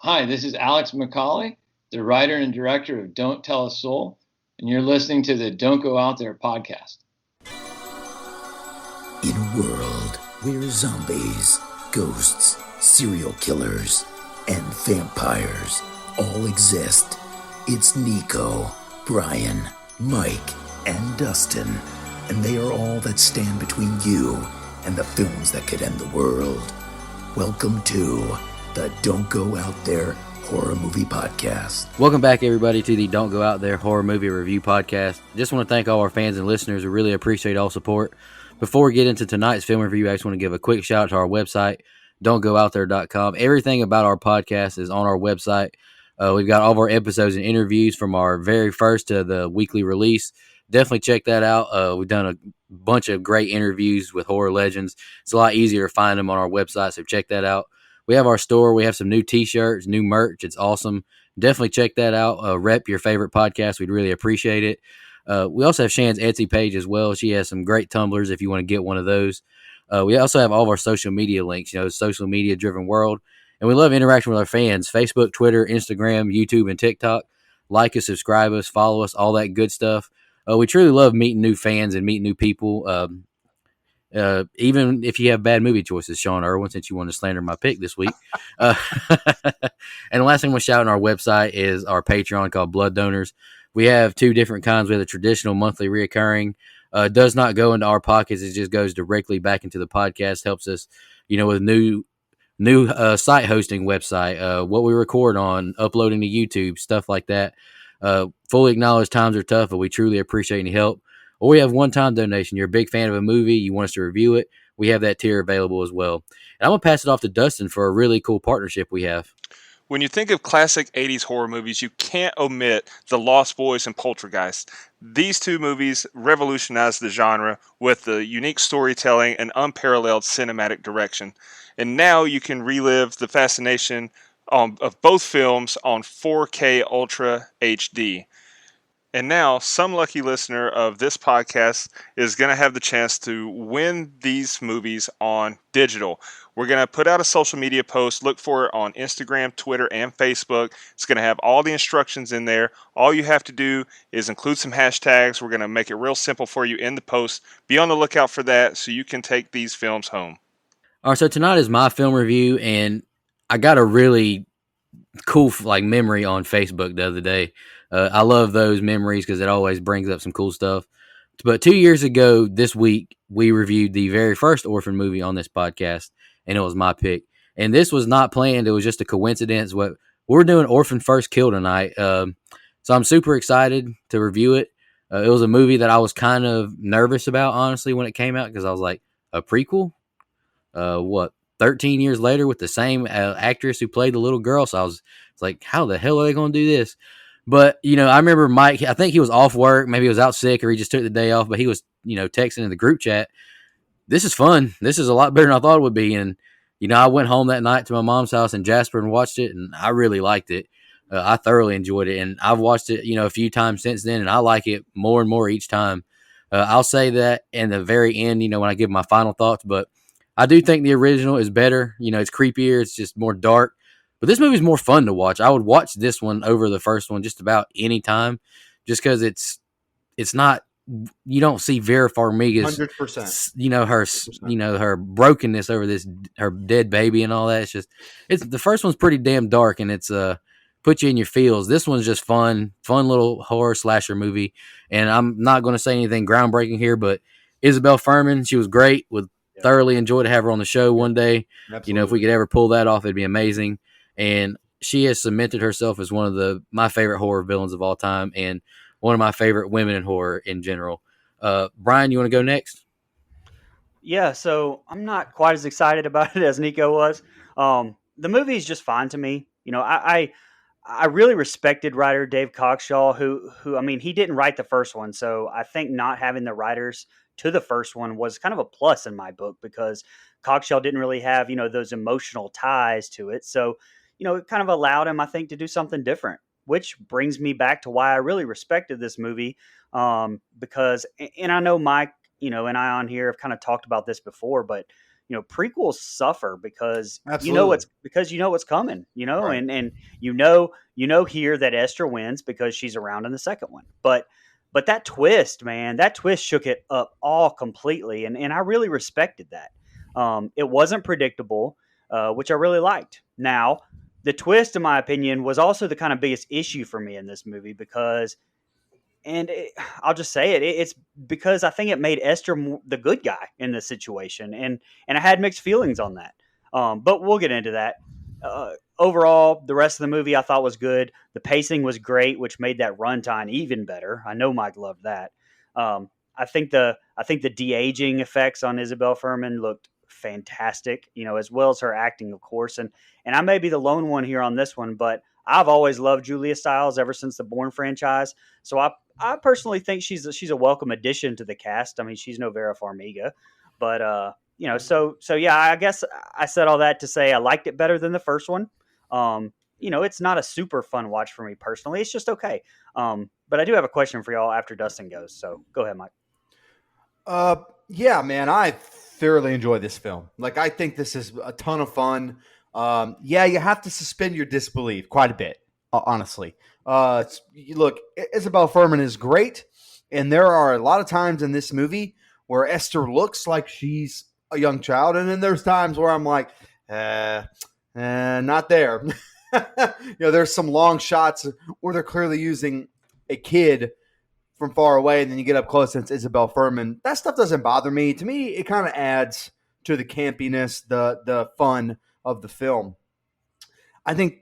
Hi, this is Alex McCauley, the writer and director of Don't Tell a Soul, and you're listening to the Don't Go Out There podcast. In a world where zombies, ghosts, serial killers, and vampires all exist, it's Nico, Brian, Mike, and Dustin, and they are all that stand between you and the films that could end the world. Welcome to the Don't Go Out There Horror Movie Podcast. Welcome back, everybody, to the Don't Go Out There Horror Movie Review Podcast. Just want to thank all our fans and listeners. We really appreciate all support. Before we get into tonight's film review, I just want to give a quick shout out to our website, don'tgooutthere.com. Everything about our podcast is on our website. We've got all of our episodes and interviews from our very first to the weekly release. Definitely check that out. We've done a bunch of great interviews with horror legends. It's a lot easier to find them on our website, so check that out. We have our store. We have some new t-shirts, new merch. It's awesome. Definitely check that out. Rep your favorite podcast. We'd really appreciate it. We also have Shan's Etsy page as well. She has some great tumblers if you want to get one of those. We also have all of our social media links, social media driven world. And we love interacting with our fans. Facebook, Twitter, Instagram, YouTube, and TikTok. Like us, subscribe us, follow us, all that good stuff. We truly love meeting new fans and meeting new people. Even if you have bad movie choices, Sean Irwin, since you want to slander my pick this week. And the last thing we'll shout on our website is our Patreon called Blood Donors. We have two different kinds. We have the traditional monthly reoccurring. Does not go into our pockets. It just goes directly back into the podcast. Helps us, with new site hosting website, what we record on, uploading to YouTube, stuff like that. Fully acknowledge times are tough, but we truly appreciate any help. Or we have one-time donation. You're a big fan of a movie, you want us to review it, we have that tier available as well. And I'm going to pass it off to Dustin for a really cool partnership we have. When you think of classic 80s horror movies, you can't omit The Lost Boys and Poltergeist. These two movies revolutionized the genre with the unique storytelling and unparalleled cinematic direction. And now you can relive the fascination of both films on 4K Ultra HD. And now, some lucky listener of this podcast is going to have the chance to win these movies on digital. We're going to put out a social media post. Look for it on Instagram, Twitter, and Facebook. It's going to have all the instructions in there. All you have to do is include some hashtags. We're going to make it real simple for you in the post. Be on the lookout for that so you can take these films home. All right, so tonight is my film review, and I got a really cool memory on Facebook the other day. I love those memories because it always brings up some cool stuff. But 2 years ago this week, we reviewed the very first Orphan movie on this podcast, and it was my pick. And this was not planned. It was just a coincidence. We're doing Orphan First Kill tonight. So I'm super excited to review it. It was a movie that I was kind of nervous about, honestly, when it came out, because I was like, a prequel? 13 years later with the same actress who played the little girl. So I was like, how the hell are they going to do this? But, I remember Mike, I think he was off work. Maybe he was out sick or he just took the day off. But he was, texting in the group chat. This is fun. This is a lot better than I thought it would be. And, I went home that night to my mom's house in Jasper and watched it. And I really liked it. I thoroughly enjoyed it. And I've watched it, a few times since then. And I like it more and more each time. I'll say that in the very end, when I give my final thoughts. But I do think the original is better. It's creepier. It's just more dark. But this movie is more fun to watch. I would watch this one over the first one just about any time, just because it's not. You don't see Vera Farmiga's 100%. Her brokenness over her dead baby and all that. It's the first one's pretty damn dark and it's put you in your feels. This one's just fun little horror slasher movie. And I'm not going to say anything groundbreaking here, but Isabel Fuhrman, she was great. Would thoroughly enjoy to have her on the show one day. Absolutely. If we could ever pull that off, it'd be amazing. And she has cemented herself as one of my favorite horror villains of all time and one of my favorite women in horror in general. Brian, you want to go next? Yeah, so I'm not quite as excited about it as Nico was. The movie is just fine to me. I really respected writer Dave Cockshaw, who I mean, he didn't write the first one, so I think not having the writers to the first one was kind of a plus in my book because Cockshaw didn't really have, those emotional ties to it. So, it kind of allowed him, I think, to do something different, which brings me back to why I really respected this movie. Because, and I know Mike, and I on here have kind of talked about this before, but, prequels suffer because Absolutely. you know what's coming, Right. and here that Esther wins because she's around in the second one. But that twist, man, that twist shook it up all completely, and I really respected that. It wasn't predictable, which I really liked. Now, the twist, in my opinion, was also the kind of biggest issue for me in this movie because, I'll just say it's because I think it made Esther the good guy in this situation, and I had mixed feelings on that. But we'll get into that. Overall, the rest of the movie I thought was good. The pacing was great, which made that runtime even better. I know Mike loved that. I think the de aging effects on Isabel Furman looked fantastic, as well as her acting, of course. And I may be the lone one here on this one, but I've always loved Julia Stiles ever since the Bourne franchise. So I personally think she's a welcome addition to the cast. I mean, she's no Vera Farmiga, but so yeah, I guess I said all that to say I liked it better than the first one. It's not a super fun watch for me personally. It's just okay. But I do have a question for y'all after Dustin goes. So go ahead, Mike. Yeah, man, I thoroughly enjoy this film. Like, I think this is a ton of fun. Yeah, you have to suspend your disbelief quite a bit, honestly. Look, Isabel Furman is great, and there are a lot of times in this movie where Esther looks like she's a young child, and then there's times where I'm like, not there. There's some long shots where they're clearly using a kid from far away, and then you get up close and it's Isabel Furman. That stuff doesn't bother me. To me, it kind of adds to the campiness, the fun of the film. I think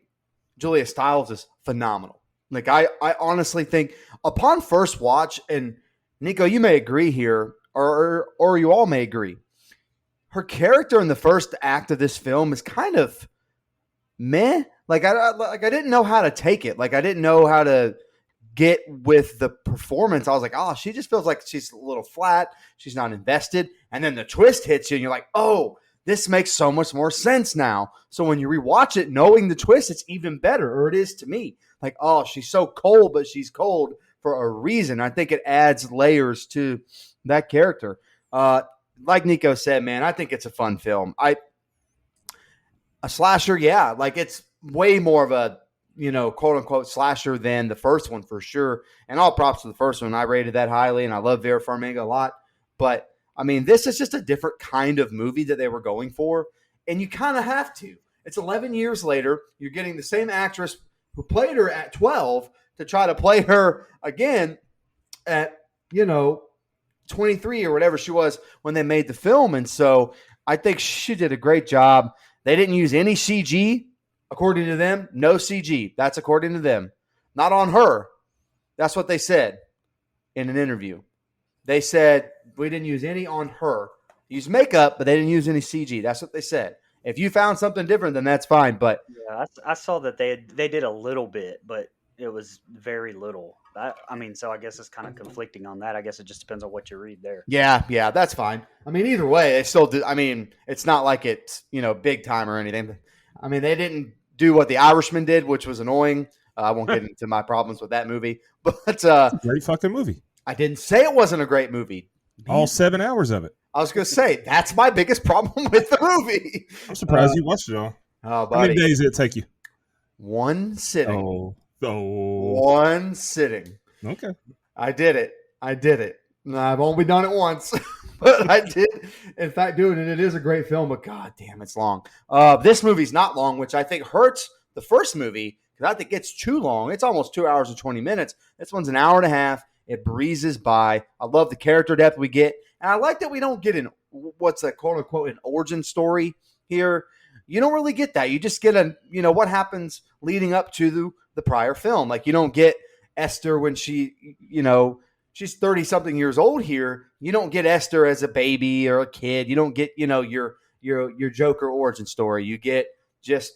Julia Stiles is phenomenal. Like, I honestly think upon first watch, and Nico, you may agree here, or you all may agree, her character in the first act of this film is kind of meh. Like, I didn't know how to take it. Like, I didn't know how to get with the performance. I was like, oh, she just feels like she's a little flat. She's not invested. And then the twist hits you and you're like, oh, this makes so much more sense now. So when you rewatch it, knowing the twist, it's even better, or it is to me. Like, oh, she's so cold, but she's cold for a reason. I think it adds layers to that character. Like Nico said, man, I think it's a fun film. A slasher, yeah. Like, it's way more of a, quote unquote slasher than the first one for sure. And all props to the first one. I rated that highly, and I love Vera Farmiga a lot. But I mean, this is just a different kind of movie that they were going for, and you kind of have to. It's 11 years later. You're getting the same actress who played her at 12 to try to play her again at 23 or whatever she was when they made the film. And so I think she did a great job. They didn't use any CG. According to them, no CG. That's according to them. Not on her. That's what they said in an interview. They said, we didn't use any on her. They used makeup, but they didn't use any CG. That's what they said. If you found something different, then that's fine. But yeah, I saw that they did a little bit, but it was very little. So I guess it's kind of conflicting on that. I guess it just depends on what you read there. Yeah, that's fine. I mean, either way, they still do. I mean, it's not like it's, big time or anything. I mean, they didn't do what The Irishman did, which was annoying. I won't get into my problems with that movie, but it's a great fucking movie. I didn't say it wasn't a great movie. All 7 hours of it. I was going to say, that's my biggest problem with the movie. I'm surprised you watched it all. Oh, buddy. How many days did it take you? One sitting. Oh. One sitting. Okay. I did it. I've only done it once, but I did, in fact, do it, and it is a great film, but god damn, it's long. This movie's not long, which I think hurts the first movie, because I think it's too long. It's almost 2 hours and 20 minutes. This one's an hour and a half. It breezes by. I love the character depth we get, and I like that we don't get what's a quote-unquote an origin story here. You don't really get that. You just get what happens leading up to the prior film. Like, you don't get Esther when she, she's 30-something years old here. You don't get Esther as a baby or a kid. You don't get, your Joker origin story. You get just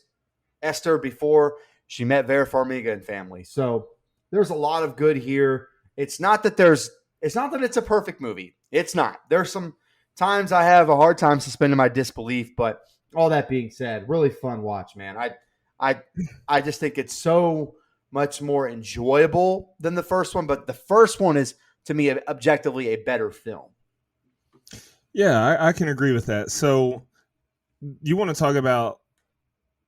Esther before she met Vera Farmiga and family. So there's a lot of good here. It's not that it's a perfect movie. It's not. There's some times I have a hard time suspending my disbelief, but all that being said, really fun watch, man. I just think it's so much more enjoyable than the first one, but the first one is, to me, objectively a better film. Yeah, I can agree with that. So you want to talk about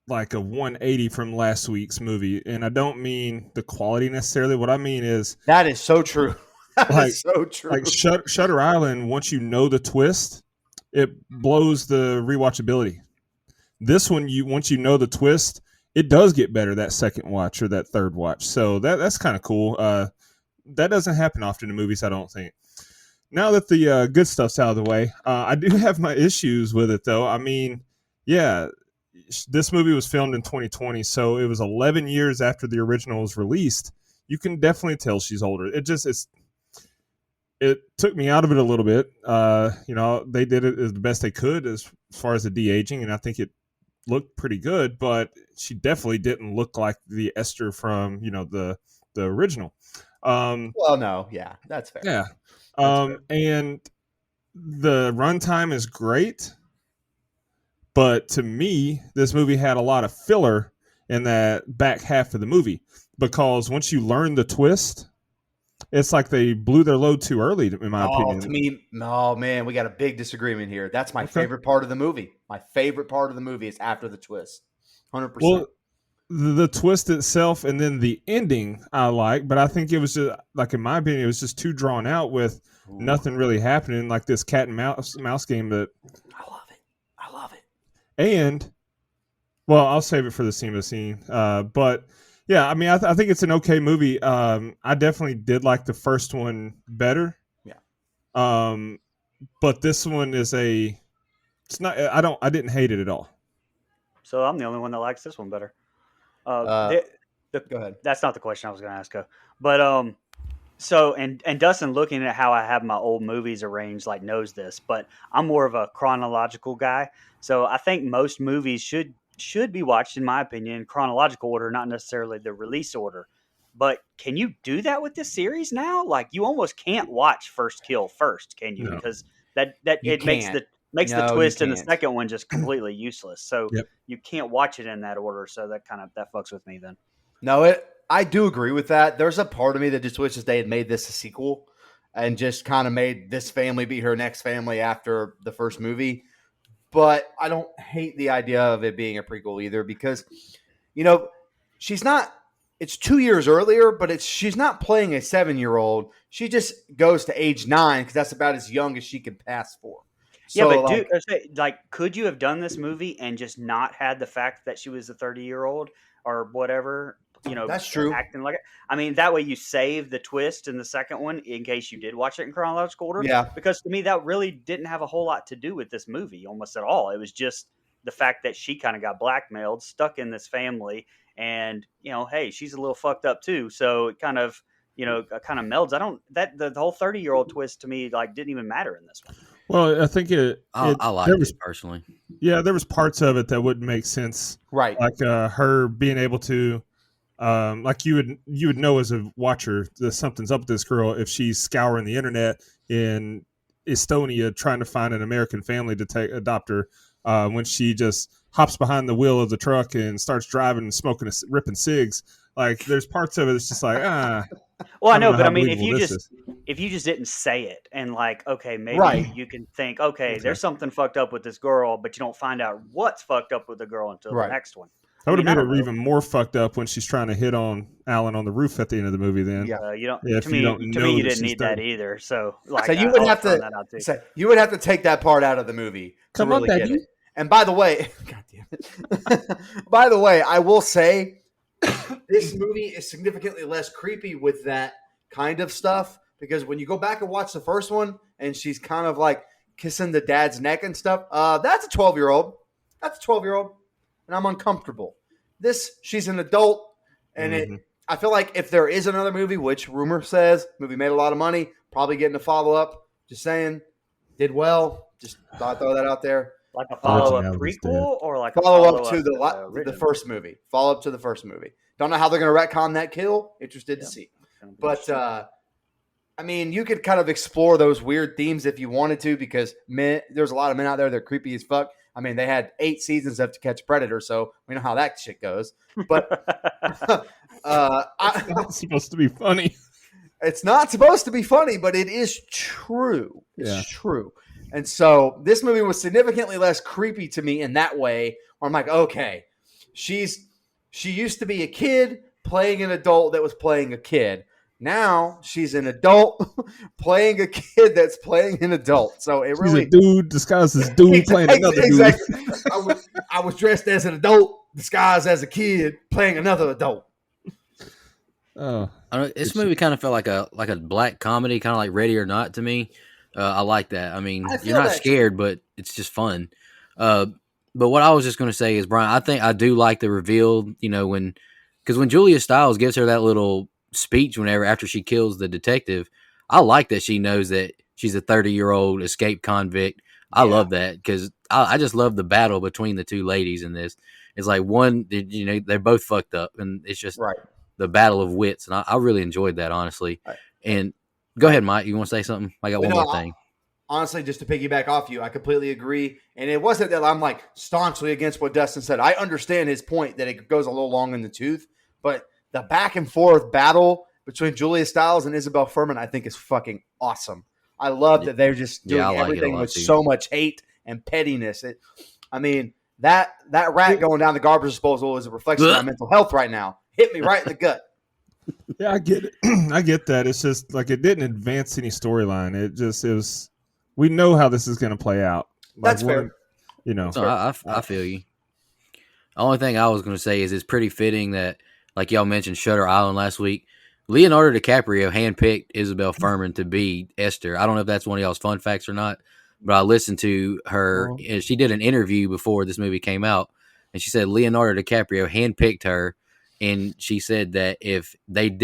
like a 180 from last week's movie, and I don't mean the quality necessarily. What I mean is That is so true. That like is so true. like Shutter Island. Once you know the twist, it blows the rewatchability. This one, once you know the twist, it does get better that second watch or that third watch. So that's kind of cool. That doesn't happen often in movies, I don't think. Now that the good stuff's out of the way, I do have my issues with it, though. I mean, yeah, this movie was filmed in 2020, so it was 11 years after the original was released. You can definitely tell she's older. It took me out of it a little bit. They did it as the best they could as far as the de-aging, and I think it looked pretty good, but she definitely didn't look like the Esther from, the original. Well, no, yeah, that's fair. Yeah. And the runtime is great, but to me, this movie had a lot of filler in that back half of the movie, because once you learn the twist, it's like they blew their load too early, in my opinion. To me, no, man, we got a big disagreement here. That's my favorite part of the movie. My favorite part of the movie is after the twist. 100%. Well, the twist itself and then the ending I like, but I think it was just, like, in my opinion, it was just too drawn out with nothing really happening, like this cat and mouse game that I love it. And, well, I'll save it for the scene. But yeah, I mean, I think it's an okay movie. I definitely did like the first one better. Yeah. But this one is it's not. I didn't hate it at all. So I'm the only one that likes this one better. Go ahead. That's not the question I was going to ask. But so Dustin, looking at how I have my old movies arranged, like, knows this, but I'm more of a chronological guy. So I think most movies should be watched, in my opinion, in chronological order, not necessarily the release order. But can you do that with this series now? Like, you almost can't watch First Kill first, can you? No. Because makes the twist in the second one just completely useless. So you can't watch it in that order. So that fucks with me then. No, I do agree with that. There's a part of me that just wishes they had made this a sequel and just kind of made this family be her next family after the first movie. But I don't hate the idea of it being a prequel either, because, she's not – it's 2 years earlier, but she's not playing a 7-year-old. She just goes to age 9 because that's about as young as she can pass for. Yeah, so, but could you have done this movie and just not had the fact that she was a 30-year-old or whatever? That's true. Acting like it. I mean, that way you save the twist in the second one in case you did watch it in chronological order. Yeah. Because to me, that really didn't have a whole lot to do with this movie, almost at all. It was just the fact that she kind of got blackmailed, stuck in this family, and hey, she's a little fucked up too. So it kind of melds. The whole 30-year-old twist to me didn't even matter in this one. Well, I think I like it personally. Yeah, there was parts of it that wouldn't make sense, right? Like her being able to, like you would know as a watcher that something's up with this girl if she's scouring the internet in Estonia trying to find an American family to adopt her. When she just hops behind the wheel of the truck and starts driving and smoking, ripping cigs. Like, there's parts of it that's just like, Well, I know, but I mean, if you just didn't say it and okay, maybe you can think, okay, there's something fucked up with this girl, but you don't find out what's fucked up with the girl until the next one. That would have made her even more fucked up when she's trying to hit on Alan on the roof at the end of the movie. Then, you don't. To me, you didn't need that either. So, so you would have to. You would have to take that part out of the movie. Come on, get it. And by the way, God damn it. By the way, I will say this movie is significantly less creepy with that kind of stuff, because when you go back and watch the first one and she's kind of like kissing the dad's neck and stuff, that's a 12-year-old. That's a 12-year-old. And I'm uncomfortable. She's an adult, and I feel like if there is another movie, which rumor says movie made a lot of money, probably getting a follow-up. Just saying, did well. Just thought I'd throw that out there. Like a follow-up prequel or like follow-up to the first movie. Follow-up to the first movie. Don't know how they're going to retcon that kill. Interested to see. But, I mean, you could kind of explore those weird themes if you wanted to, because there's a lot of men out there that are creepy as fuck. I mean, they had 8 seasons of To Catch a Predator, so we know how that shit goes. But it's not supposed to be funny. It's not supposed to be funny, but it is true. It's true. And so this movie was significantly less creepy to me in that way, where I'm like, okay, she used to be a kid playing an adult that was playing a kid. Now she's an adult playing a kid that's playing an adult. So it He's really a dude disguised as dude playing another dude. exactly. I was dressed as an adult disguised as a kid playing another adult. Oh, I don't know, this movie kind of felt like a black comedy, kind of like Ready or Not to me. I like that. I mean, I feel you're not that scared, but it's just fun. But what I was just going to say is, Brian, I think I do like the reveal. You know, because when Julia Stiles gives her that little speech whenever after she kills the detective, I like that she knows that she's a 30-year-old escaped convict. I love that because I just love the battle between the two ladies in this. It's like one, you know, they're both fucked up, and it's just right. the battle of wits, and I really enjoyed that, honestly. Right. And go ahead, Mike. You want to say something? I got one more thing. Honestly, just to piggyback off you, I completely agree. And it wasn't that I'm like staunchly against what Dustin said. I understand his point that it goes a little long in the tooth, but the back and forth battle between Julia Stiles and Isabel Furman, I think, is fucking awesome. I love that they're just doing everything with so much hate and pettiness. I mean, that rat going down the garbage disposal is a reflection of my mental health right now. Hit me right in the gut. Yeah, I get it. I get that. It's just like it didn't advance any storyline. It was. We know how this is going to play out. Like, that's fair. You know, No, I feel you. The only thing I was going to say is it's pretty fitting that, like y'all mentioned, Shutter Island last week. Leonardo DiCaprio handpicked Isabel Furman to be Esther. I don't know if that's one of y'all's fun facts or not, but I listened to her. She did an interview before this movie came out, and she said Leonardo DiCaprio handpicked her, and she said that if like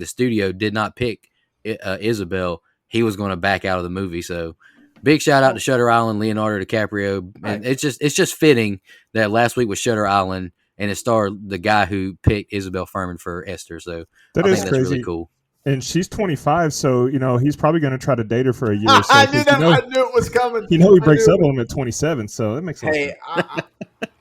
the studio did not pick Isabel, he was going to back out of the movie. So big shout out to Shutter Island, Leonardo DiCaprio. And it's just fitting that last week was Shutter Island, and it starred the guy who picked Isabel Furman for Esther. So I think that's really cool. And she's 25, so you know he's probably going to try to date her for a year. So, I knew that. I knew it was coming. You know he breaks up with him at 27, so that makes sense. Hey,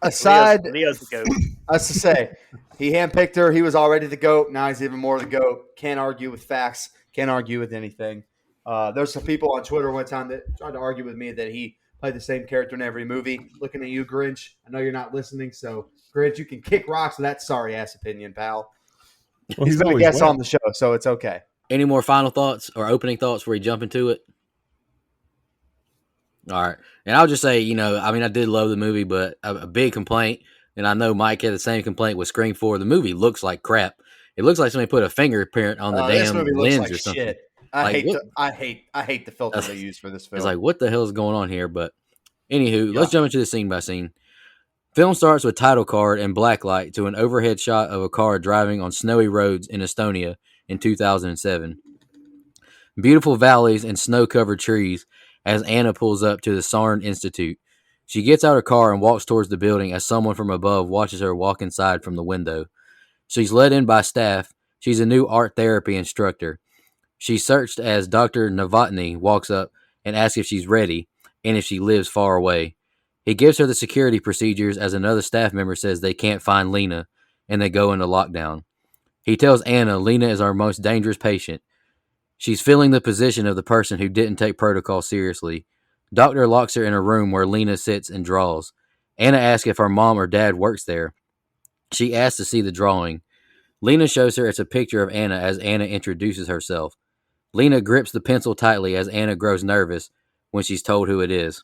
aside, Leo's the goat. As to say, he handpicked her. He was already the GOAT. Now he's even more the GOAT. Can't argue with facts. Can't argue with anything. There's some people on Twitter one time that tried to argue with me that he played the same character in every movie. Looking at you, Grinch. I know you're not listening, so Grinch, you can kick rocks with that sorry ass opinion, pal. Well, he's been a guest on the show, so it's okay. Any more final thoughts or opening thoughts before we jump into it? All right. And I'll just say, you know, I mean, I did love the movie, but a big complaint, and I know Mike had the same complaint with Scream 4. The movie looks like crap. It looks like somebody put a fingerprint on the damn lens like or something. Shit. I hate the filter they use for this film. It's like, what the hell is going on here? But anywho, let's jump into the scene by scene. Film starts with title card and blacklight to an overhead shot of a car driving on snowy roads in Estonia in 2007. Beautiful valleys and snow-covered trees as Anna pulls up to the Sarn Institute. She gets out of her car and walks towards the building as someone from above watches her walk inside from the window. She's let in by staff. She's a new art therapy instructor. She's searched as Dr. Novotny walks up and asks if she's ready and if she lives far away. He gives her the security procedures as another staff member says they can't find Lena, and they go into lockdown. He tells Anna Lena is our most dangerous patient. She's filling the position of the person who didn't take protocol seriously. Doctor locks her in a room where Lena sits and draws. Anna asks if her mom or dad works there. She asks to see the drawing. Lena shows her it's a picture of Anna as Anna introduces herself. Lena grips the pencil tightly as Anna grows nervous when she's told who it is.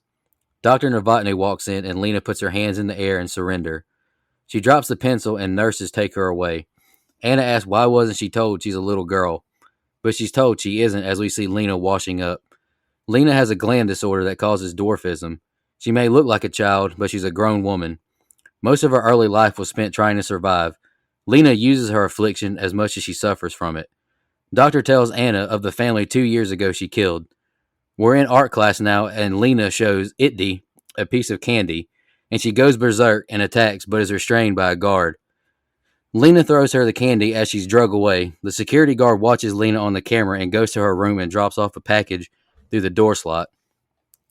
Dr. Novotny walks in and Lena puts her hands in the air and surrender. She drops the pencil and nurses take her away. Anna asks why wasn't she told she's a little girl, but she's told she isn't as we see Lena washing up. Lena has a gland disorder that causes dwarfism. She may look like a child, but she's a grown woman. Most of her early life was spent trying to survive. Lena uses her affliction as much as she suffers from it. Doctor tells Anna of the family 2 years ago she killed. We're in art class now, and Lena shows Itty a piece of candy, and she goes berserk and attacks, but is restrained by a guard. Lena throws her the candy as she's drug away. The security guard watches Lena on the camera and goes to her room and drops off a package through the door slot.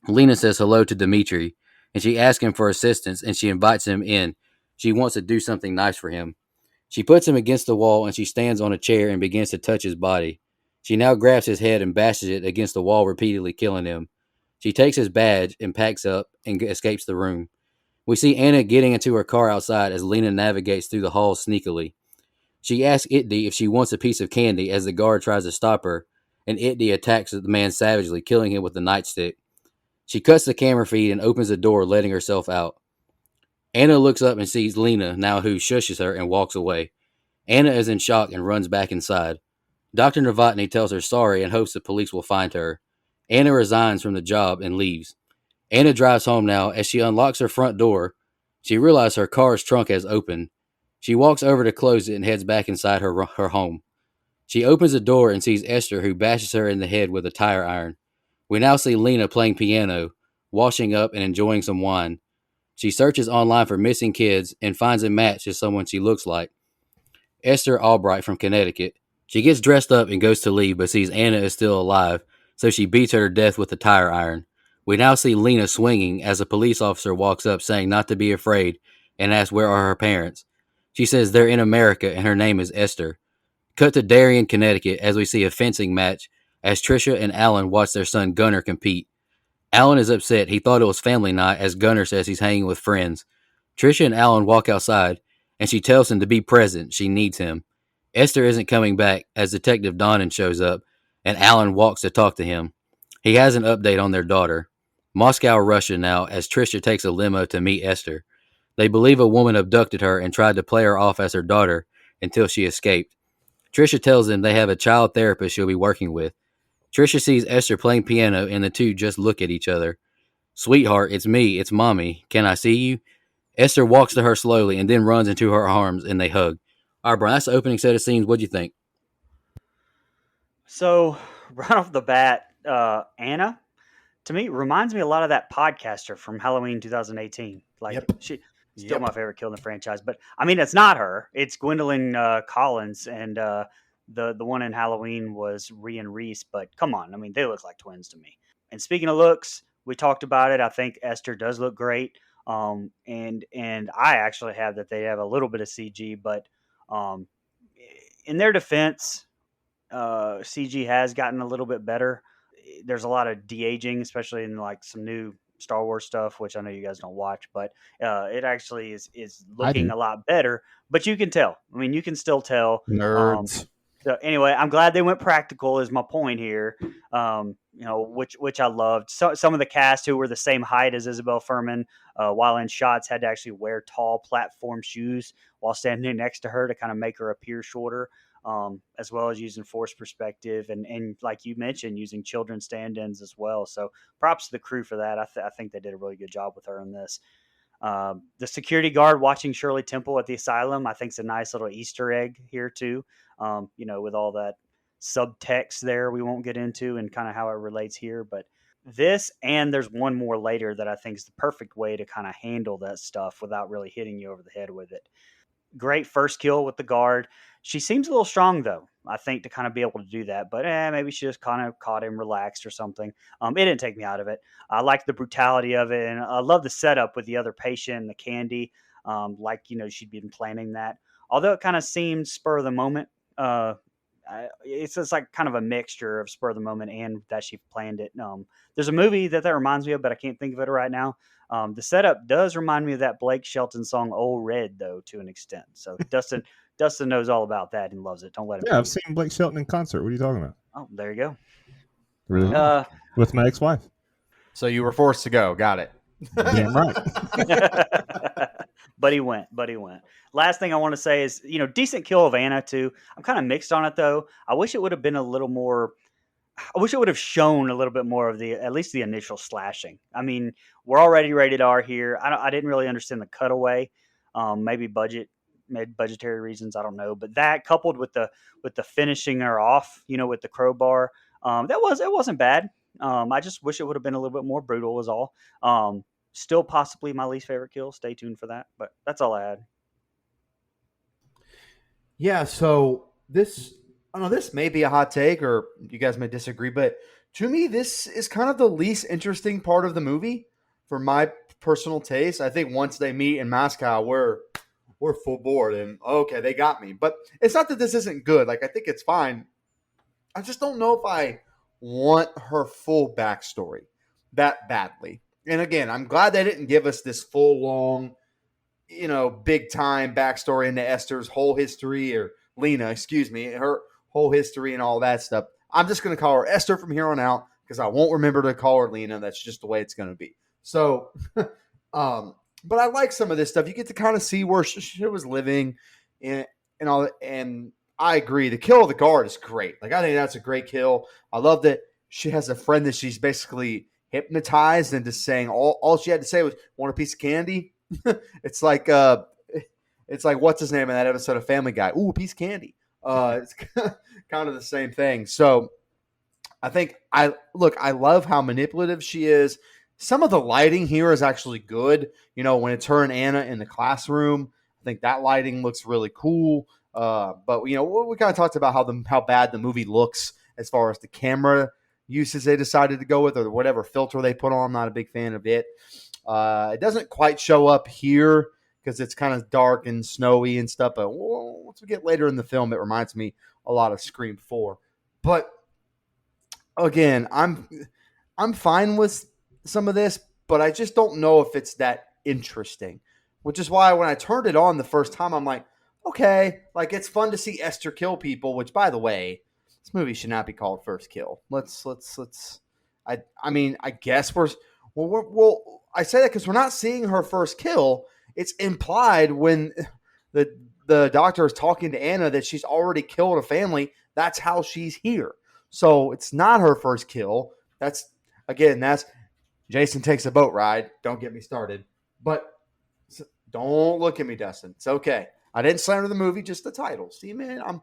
Lena says hello to Dmitri, and she asks him for assistance, and she invites him in. She wants to do something nice for him. She puts him against the wall, and she stands on a chair and begins to touch his body. She now grabs his head and bashes it against the wall, repeatedly killing him. She takes his badge and packs up and escapes the room. We see Anna getting into her car outside as Lena navigates through the halls sneakily. She asks Itty if she wants a piece of candy as the guard tries to stop her, and Itty attacks the man savagely, killing him with the nightstick. She cuts the camera feed and opens the door, letting herself out. Anna looks up and sees Lena, now who shushes her and walks away. Anna is in shock and runs back inside. Dr. Novotny tells her sorry and hopes the police will find her. Anna resigns from the job and leaves. Anna drives home now. As she unlocks her front door, she realizes her car's trunk has opened. She walks over to close it and heads back inside her home. She opens the door and sees Esther, who bashes her in the head with a tire iron. We now see Lena playing piano, washing up, and enjoying some wine. She searches online for missing kids and finds a match to someone she looks like, Esther Albright from Connecticut. She gets dressed up and goes to leave, but sees Anna is still alive, so she beats her to death with a tire iron. We now see Lena swinging as a police officer walks up saying not to be afraid and asks where are her parents. She says they're in America and her name is Esther. Cut to Darien, Connecticut as we see a fencing match as Trisha and Alan watch their son Gunnar compete. Alan is upset. He thought it was family night as Gunnar says he's hanging with friends. Trisha and Alan walk outside and she tells him to be present. She needs him. Esther isn't coming back as Detective Donnan shows up and Alan walks to talk to him. He has an update on their daughter. Moscow, Russia now as Trisha takes a limo to meet Esther. They believe a woman abducted her and tried to play her off as her daughter until she escaped. Trisha tells them they have a child therapist she'll be working with. Trisha sees Esther playing piano and the two just look at each other. Sweetheart, it's me, it's Mommy. Can I see you? Esther walks to her slowly and then runs into her arms and they hug. All right, Brian, that's the opening set of scenes. What'd you think? So, right off the bat, Anna, to me, reminds me a lot of that podcaster from Halloween 2018. Like, she's still my favorite kill in the franchise. But, I mean, it's not her. It's Gwendolyn Collins. And the one in Halloween was Rian Reese. But, come on. I mean, they look like twins to me. And speaking of looks, we talked about it. I think Esther does look great. And I actually have that they have a little bit of CG. But in their defense, CG has gotten a little bit better. There's a lot of de-aging, especially in like some new Star Wars stuff, which I know you guys don't watch, but it actually is looking a lot better. But you can tell. I mean, you can still tell. Nerds. So anyway, I'm glad they went practical. Is my point here. Which I loved. So some of the cast who were the same height as Isabel Furman, while in shots, had to actually wear tall platform shoes while standing next to her to kind of make her appear shorter. As well as using force perspective and like you mentioned, using children stand-ins as well. So props to the crew for that. I think they did a really good job with her in this. The security guard watching Shirley Temple at the asylum, I think is a nice little Easter egg here too. With all that subtext there we won't get into and kind of how it relates here. But this, and there's one more later that I think is the perfect way to kind of handle that stuff without really hitting you over the head with it. Great first kill with the guard. She seems a little strong, though, I think, to kind of be able to do that. But maybe she just kind of caught him relaxed or something. It didn't take me out of it. I liked the brutality of it, and I love the setup with the other patient and the candy. She'd been planning that. Although it kind of seemed spur of the moment. It's just like kind of a mixture of spur of the moment and that she planned it. There's a movie that reminds me of, but I can't think of it right now. The setup does remind me of that Blake Shelton song "Old Red," though, to an extent. So Dustin knows all about that and loves it. Don't let him. Yeah, I've seen Blake Shelton in concert. What are you talking about? Oh, there you go. Really? With my ex-wife. So you were forced to go. Got it. Damn right. But he went. Last thing I want to say is, decent kill of Anna too. I'm kind of mixed on it though. I wish it would have been a little more. I wish it would have shown a little bit more of at least the initial slashing. I mean, we're already rated R here. I didn't really understand the cutaway. Maybe budgetary reasons. I don't know. But that coupled with the finishing her off, with the crowbar, it wasn't bad. I just wish it would have been a little bit more brutal. Was all. Still possibly my least favorite kill. Stay tuned for that. But that's all I had. Yeah. So this may be a hot take, or you guys may disagree, but to me, this is kind of the least interesting part of the movie for my personal taste. I think once they meet in Moscow, we're full board and okay, they got me. But it's not that this isn't good. Like, I think it's fine. I just don't know if I want her full backstory. that badly. And again, I'm glad they didn't give us this full long, big time backstory into Esther's whole history, or Lena, excuse me, her whole history and all that stuff. I'm just going to call her Esther from here on out because I won't remember to call her Lena. That's just the way it's going to be. So, but I like some of this stuff. You get to kind of see where she was living and all. And I agree. The kill of the guard is great. Like, I think that's a great kill. I love that she has a friend that she's basically hypnotized into saying all she had to say was, "Want a piece of candy?" It's like what's his name in that episode of Family Guy? Ooh, a piece of candy. It's kind of the same thing. So I think I love how manipulative she is. Some of the lighting here is actually good. When it's her and Anna in the classroom, I think that lighting looks really cool. But we kind of talked about how bad the movie looks as far as the camera uses they decided to go with, or whatever filter they put on. I'm not a big fan of it. It doesn't quite show up here because it's kind of dark and snowy and stuff. But once we get later in the film, it reminds me a lot of Scream 4. But again, I'm fine with some of this, but I just don't know if it's that interesting. Which is why when I turned it on the first time, I'm like, okay, like it's fun to see Esther kill people. Which, by the way, this movie should not be called First Kill. Let's. I mean, I guess I say that because we're not seeing her first kill. It's implied when the doctor is talking to Anna that she's already killed a family. That's how she's here. So it's not her first kill. That's Jason takes a boat ride. Don't get me started. But don't look at me, Dustin. It's okay. I didn't slander the movie, just the title. See, man, I'm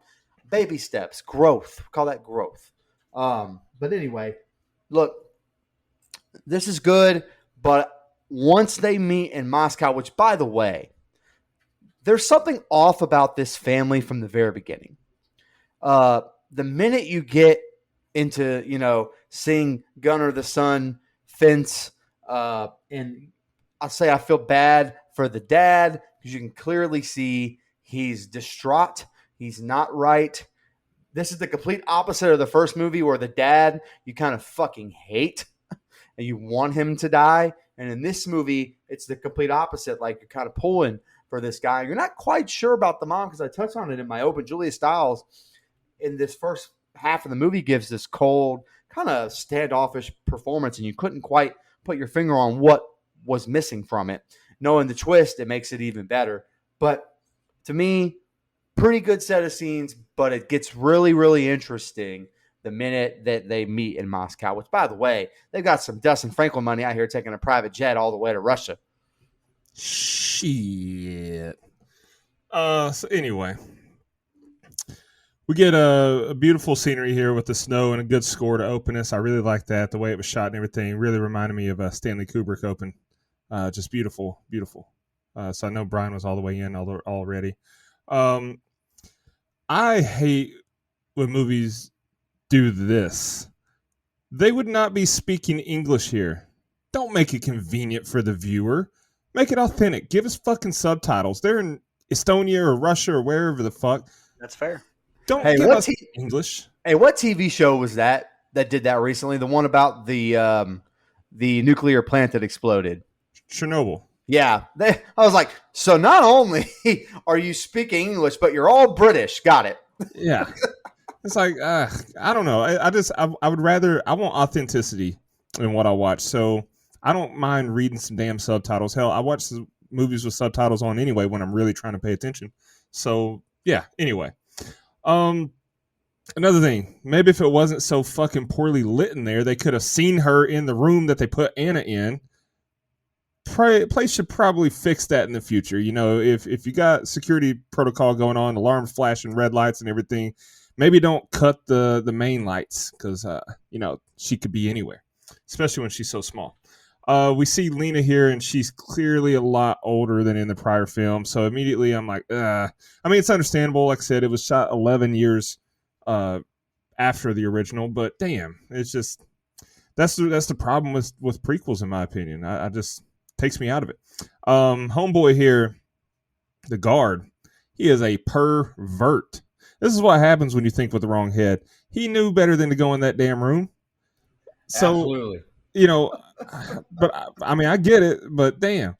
baby steps, growth. Call that growth. But anyway, look, this is good. But once they meet in Moscow, which, by the way, there's something off about this family from the very beginning. The minute you get into, seeing Gunnar the son fence, and I'll say I feel bad for the dad because you can clearly see he's distraught. He's not right. This is the complete opposite of the first movie where the dad you kind of fucking hate and you want him to die. And in this movie, it's the complete opposite. Like, you're kind of pulling for this guy. You're not quite sure about the mom because I touched on it in my open. Julia Stiles in this first half of the movie gives this cold, kind of standoffish performance, and you couldn't quite put your finger on what was missing from it. Knowing the twist, it makes it even better. But to me, pretty good set of scenes, but it gets really, really interesting the minute that they meet in Moscow, which, by the way, they've got some Dustin Franklin money out here taking a private jet all the way to Russia. Shit. So anyway, we get a beautiful scenery here with the snow and a good score to open us. I really like that. The way it was shot and everything really reminded me of Stanley Kubrick Open. Just beautiful, beautiful. So I know Brian was all the way in already. I hate when movies do this. They would not be speaking English here. Don't make it convenient for the viewer. Make it authentic. Give us fucking subtitles. They're in Estonia or Russia or wherever the fuck. That's fair. Don't give us English. Hey, what TV show was that did that recently? The one about the nuclear plant that exploded. Chernobyl. Yeah. I was like, so not only are you speaking English, but you're all British. Got it. Yeah. It's like, I don't know. I would rather, I want authenticity in what I watch. So I don't mind reading some damn subtitles. Hell, I watch the movies with subtitles on anyway when I'm really trying to pay attention. So yeah, anyway. Another thing, maybe if it wasn't so fucking poorly lit in there, they could have seen her in the room that they put Anna in. Place should probably fix that in the future. If you got security protocol going on, alarms flashing, red lights and everything, maybe don't cut the main lights because, she could be anywhere, especially when she's so small. We see Lena here, and she's clearly a lot older than in the prior film. So immediately I'm like, it's understandable. Like I said, it was shot 11 years after the original, but damn, it's just that's the problem with prequels, in my opinion. I just takes me out of it. Homeboy here, the guard, he is a pervert. This is what happens when you think with the wrong head. He knew better than to go in that damn room. So, absolutely. But I mean, I get it, but damn.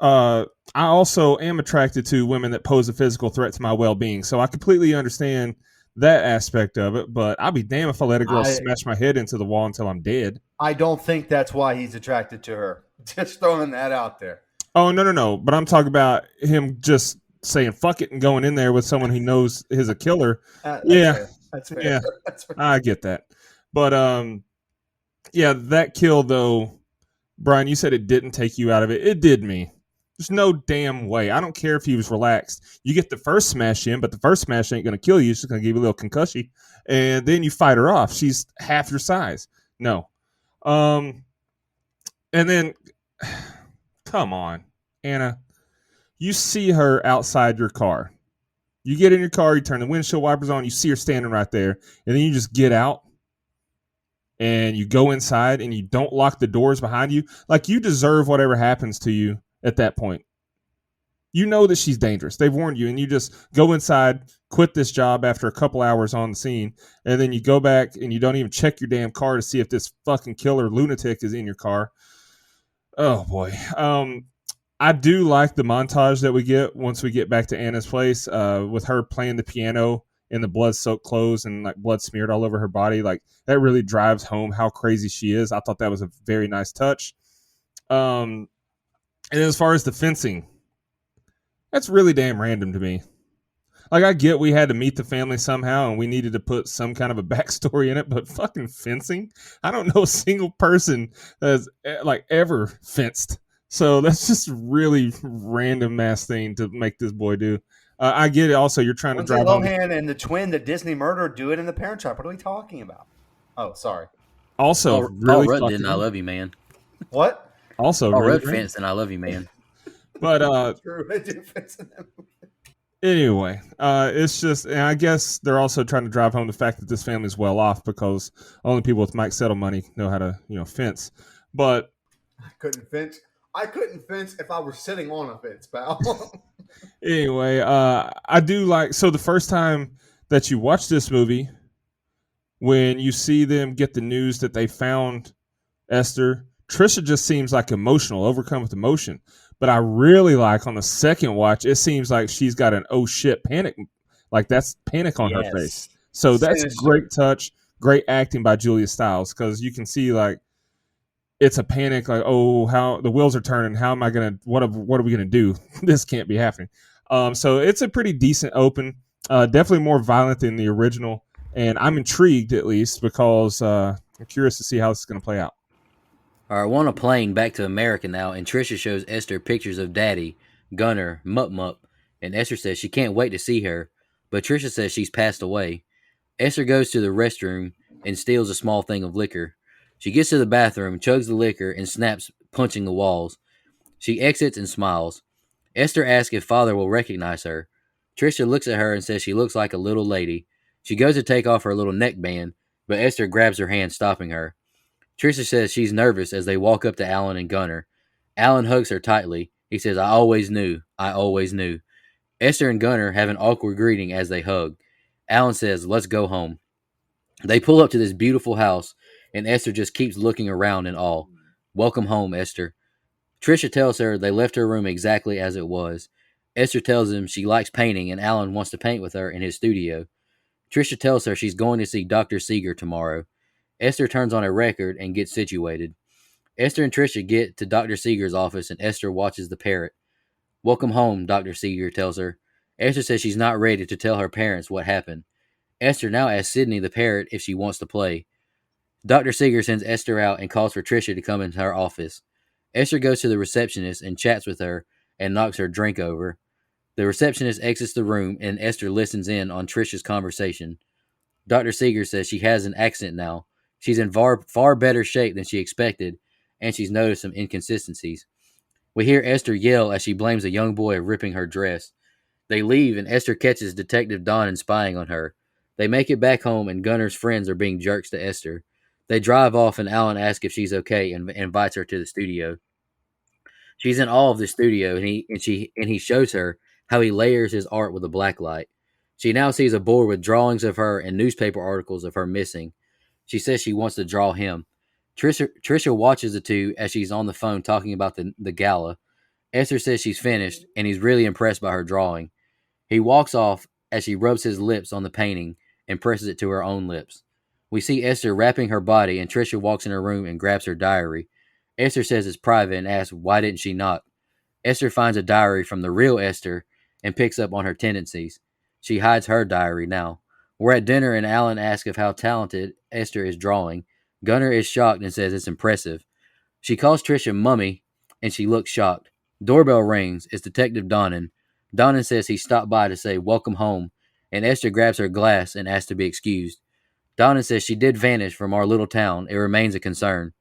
I also am attracted to women that pose a physical threat to my well-being, so I completely understand that aspect of it. But I'll be damned if I let a girl smash my head into the wall until I'm dead. I don't think that's why he's attracted to her. Just throwing that out there. Oh, no. But I'm talking about him just saying fuck it and going in there with someone he knows is a killer. That's yeah. fair. That's fair. Yeah. That's fair. I get that. But yeah, that kill though, Brian, you said it didn't take you out of it. It did me. There's no damn way. I don't care if he was relaxed. You get the first smash in, but the first smash ain't going to kill you. It's just going to give you a little concussion. And then you fight her off. She's half your size. No. And then, come on, Anna. You see her outside your car. You get in your car, you turn the windshield wipers on, you see her standing right there, and then you just get out and you go inside and you don't lock the doors behind you. Like, you deserve whatever happens to you at that point. You know that she's dangerous. They've warned you, and you just go inside, quit this job after a couple hours on the scene, and then you go back and you don't even check your damn car to see if this fucking killer lunatic is in your car. Oh, boy. I do like the montage that we get once we get back to Anna's place, with her playing the piano in the blood-soaked clothes and like blood smeared all over her body. Like, that really drives home how crazy she is. I thought that was a very nice touch. And as far as the fencing, that's really damn random to me. Like, I get we had to meet the family somehow and we needed to put some kind of a backstory in it, but fucking fencing? I don't know a single person that's like ever fenced. So that's just a really random ass thing to make this boy do. I get it. Also, you're trying to drive home. Lohan and the twin that Disney murdered do it in the Parent Trap. What are we talking about? Oh, sorry. Also, really Paul Rudd didn't I love you, man. What? Also, Paul Rudd fence and I love you, man. But True, I do fence in them. Anyway, it's just, and I guess they're also trying to drive home the fact that this family's well off because only people with Mike Settle money know how to, fence. But I couldn't fence. I couldn't fence if I were sitting on a fence, pal. Anyway, I do like, so the first time that you watch this movie, when you see them get the news that they found Esther, Trisha just seems like emotional, overcome with emotion. But I really like on the second watch, it seems like she's got an oh shit panic. Like, that's panic on her face. So that's a great touch, great acting by Julia Stiles, because you can see like it's a panic, like, oh, how the wheels are turning. How am I gonna? What are we gonna do? This can't be happening. So it's a pretty decent open. Definitely more violent than the original, and I'm intrigued at least because I'm curious to see how this is gonna play out. All right, we're on a plane back to America now, and Trisha shows Esther pictures of Daddy, Gunner, Mup, and Esther says she can't wait to see her, but Trisha says she's passed away. Esther goes to the restroom and steals a small thing of liquor. She gets to the bathroom, chugs the liquor, and snaps, punching the walls. She exits and smiles. Esther asks if Father will recognize her. Trisha looks at her and says she looks like a little lady. She goes to take off her little neckband, but Esther grabs her hand, stopping her. Trisha says she's nervous as they walk up to Alan and Gunner. Alan hugs her tightly. He says, I always knew. Esther and Gunner have an awkward greeting as they hug. Alan says, let's go home. They pull up to this beautiful house, and Esther just keeps looking around in awe. Welcome home, Esther. Trisha tells her they left her room exactly as it was. Esther tells him she likes painting, and Alan wants to paint with her in his studio. Trisha tells her she's going to see Dr. Seeger tomorrow. Esther turns on a record and gets situated. Esther and Trisha get to Dr. Seeger's office, and Esther watches the parrot. Welcome home, Dr. Seeger tells her. Esther says she's not ready to tell her parents what happened. Esther now asks Sydney the parrot if she wants to play. Dr. Seeger sends Esther out and calls for Trisha to come into her office. Esther goes to the receptionist and chats with her and knocks her drink over. The receptionist exits the room, and Esther listens in on Trisha's conversation. Dr. Seeger says she has an accent now. She's in far better shape than she expected, and she's noticed some inconsistencies. We hear Esther yell as she blames a young boy of ripping her dress. They leave, and Esther catches Detective Don spying on her. They make it back home, and Gunner's friends are being jerks to Esther. They drive off, and Alan asks if she's okay and invites her to the studio. She's in awe of the studio, and he shows her how he layers his art with a black light. She now sees a board with drawings of her and newspaper articles of her missing. She says she wants to draw him. Trisha watches the two as she's on the phone talking about the gala. Esther says she's finished, and he's really impressed by her drawing. He walks off as she rubs his lips on the painting and presses it to her own lips. We see Esther wrapping her body, and Trisha walks in her room and grabs her diary. Esther says it's private and asks why didn't she knock. Esther finds a diary from the real Esther and picks up on her tendencies. She hides her diary now. We're at dinner and Alan asks of how talented Esther is drawing. Gunnar is shocked and says it's impressive. She calls Trisha Mummy and she looks shocked. Doorbell rings. It's Detective Donnan. Donnan says he stopped by to say welcome home, and Esther grabs her glass and asks to be excused. Donnan says she did vanish from our little town. It remains a concern.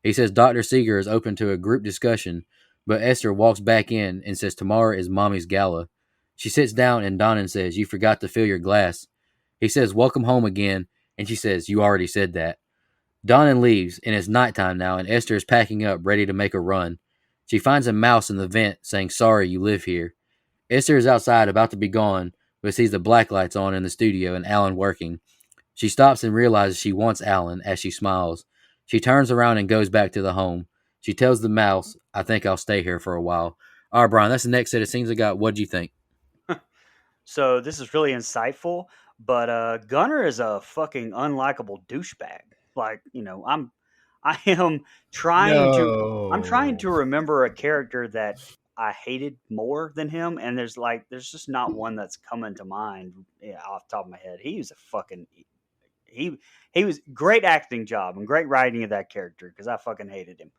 He says Dr. Seeger is open to a group discussion, but Esther walks back in and says tomorrow is Mommy's gala. She sits down and Donnan says, you forgot to fill your glass. He says, welcome home again, and she says, you already said that. Donnan leaves, and it's nighttime now, and Esther is packing up, ready to make a run. She finds a mouse in the vent, saying, sorry, you live here. Esther is outside, about to be gone, but sees the black lights on in the studio and Alan working. She stops and realizes she wants Alan as she smiles. She turns around and goes back to the home. She tells the mouse, I think I'll stay here for a while. All right, Brian, that's the next set of scenes I got. What'd you think? So this is really insightful, but Gunnar is a fucking unlikable douchebag. Like, I am I'm trying to remember a character that I hated more than him, and there's just not one that's coming to mind, off the top of my head. He was a fucking he was great acting job and great writing of that character because I fucking hated him.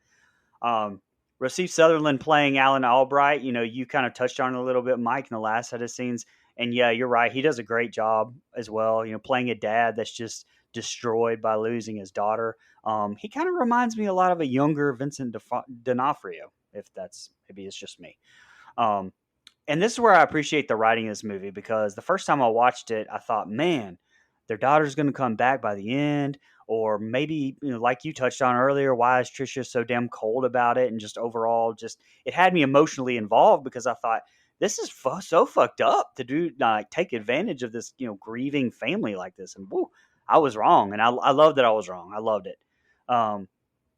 Rafeef Sutherland playing Alan Albright, you kind of touched on it a little bit, Mike, in the last set of scenes. And yeah, you're right. He does a great job as well, playing a dad that's just destroyed by losing his daughter. He kind of reminds me a lot of a younger Vincent D'Onofrio, maybe it's just me. And this is where I appreciate the writing of this movie, because the first time I watched it, I thought, man, their daughter's going to come back by the end. Or maybe, like you touched on earlier, why is Trisha so damn cold about it? And just overall, it had me emotionally involved, because I thought, this is so fucked up to do, take advantage of this, grieving family like this. And woo, I was wrong. And I love that I was wrong. I loved it. I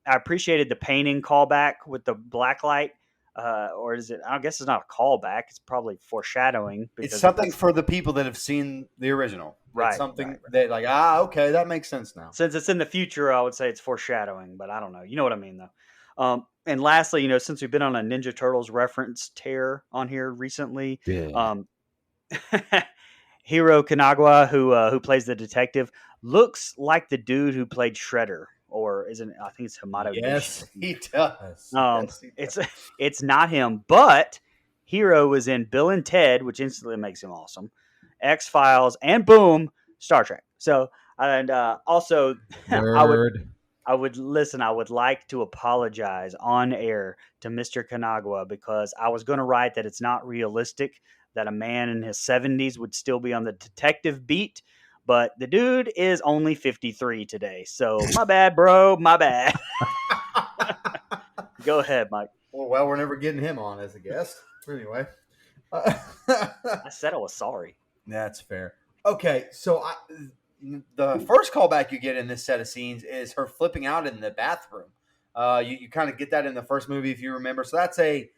appreciated the painting callback with the black light. Or is it, I guess it's not a callback. It's probably foreshadowing. It's something for the people that have seen the original. Right. It's something that like, okay, that makes sense now. Since it's in the future, I would say it's foreshadowing, but I don't know. You know what I mean, though. And lastly, since we've been on a Ninja Turtles reference tear on here recently, Hiro Kanagawa, who plays the detective, looks like the dude who played Shredder, or isn't? I think it's Hamato. Yes, he does. It's not him, but Hiro was in Bill and Ted, which instantly makes him awesome. X-Files, and boom, Star Trek. So, and also, I would like to apologize on air to Mr. Kanagawa, because I was going to write that it's not realistic that a man in his 70s would still be on the detective beat, but the dude is only 53 today. So my bad, bro. My bad. Go ahead, Mike. Well, we're never getting him on as a guest. Anyway. I said I was sorry. That's fair. Okay, so the first callback you get in this set of scenes is her flipping out in the bathroom. You kind of get that in the first movie, if you remember. So that's a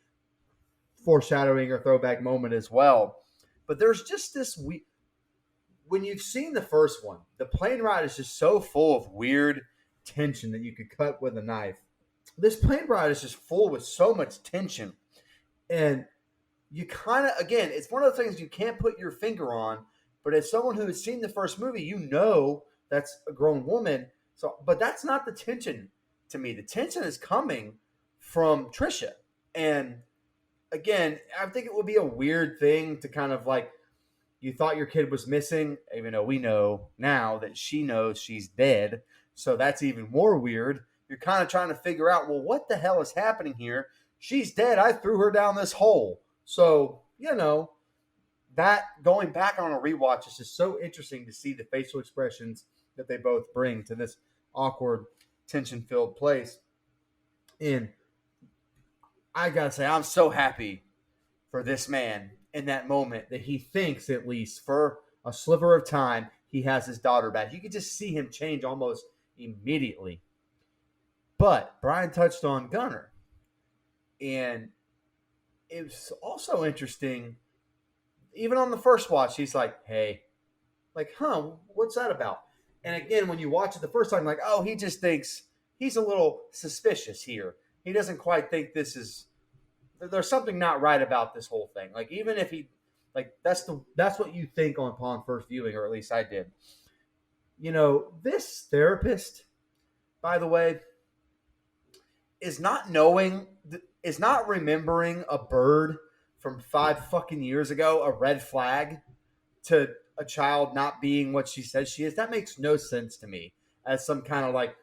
foreshadowing or throwback moment as well. But there's just this when you've seen the first one, the plane ride is just so full of weird tension that you could cut with a knife. This plane ride is just full with so much tension. And you kind of, again, it's one of the things you can't put your finger on, but as someone who has seen the first movie, that's a grown woman. So, but that's not the tension to me. The tension is coming from Trisha. And again, I think it would be a weird thing to kind of like, you thought your kid was missing, even though we know now that she knows she's dead. So that's even more weird. You're kind of trying to figure out, well, what the hell is happening here? She's dead. I threw her down this hole. So, that going back on a rewatch is just so interesting to see the facial expressions that they both bring to this awkward, tension-filled place. And I got to say, I'm so happy for this man in that moment that he thinks, at least for a sliver of time, he has his daughter back. You could just see him change almost immediately. But Brian touched on Gunner, and it was also interesting. Even on the first watch, he's like, "Hey, like, what's that about?" And again, when you watch it the first time, like, oh, he just thinks he's a little suspicious here. He doesn't quite think this is. There's something not right about this whole thing. Like, even if he, like, that's what you think upon first viewing, or at least I did. This therapist, by the way, is not remembering a bird from 5 fucking years ago, a red flag, to a child not being what she says she is. That makes no sense to me as some kind of like,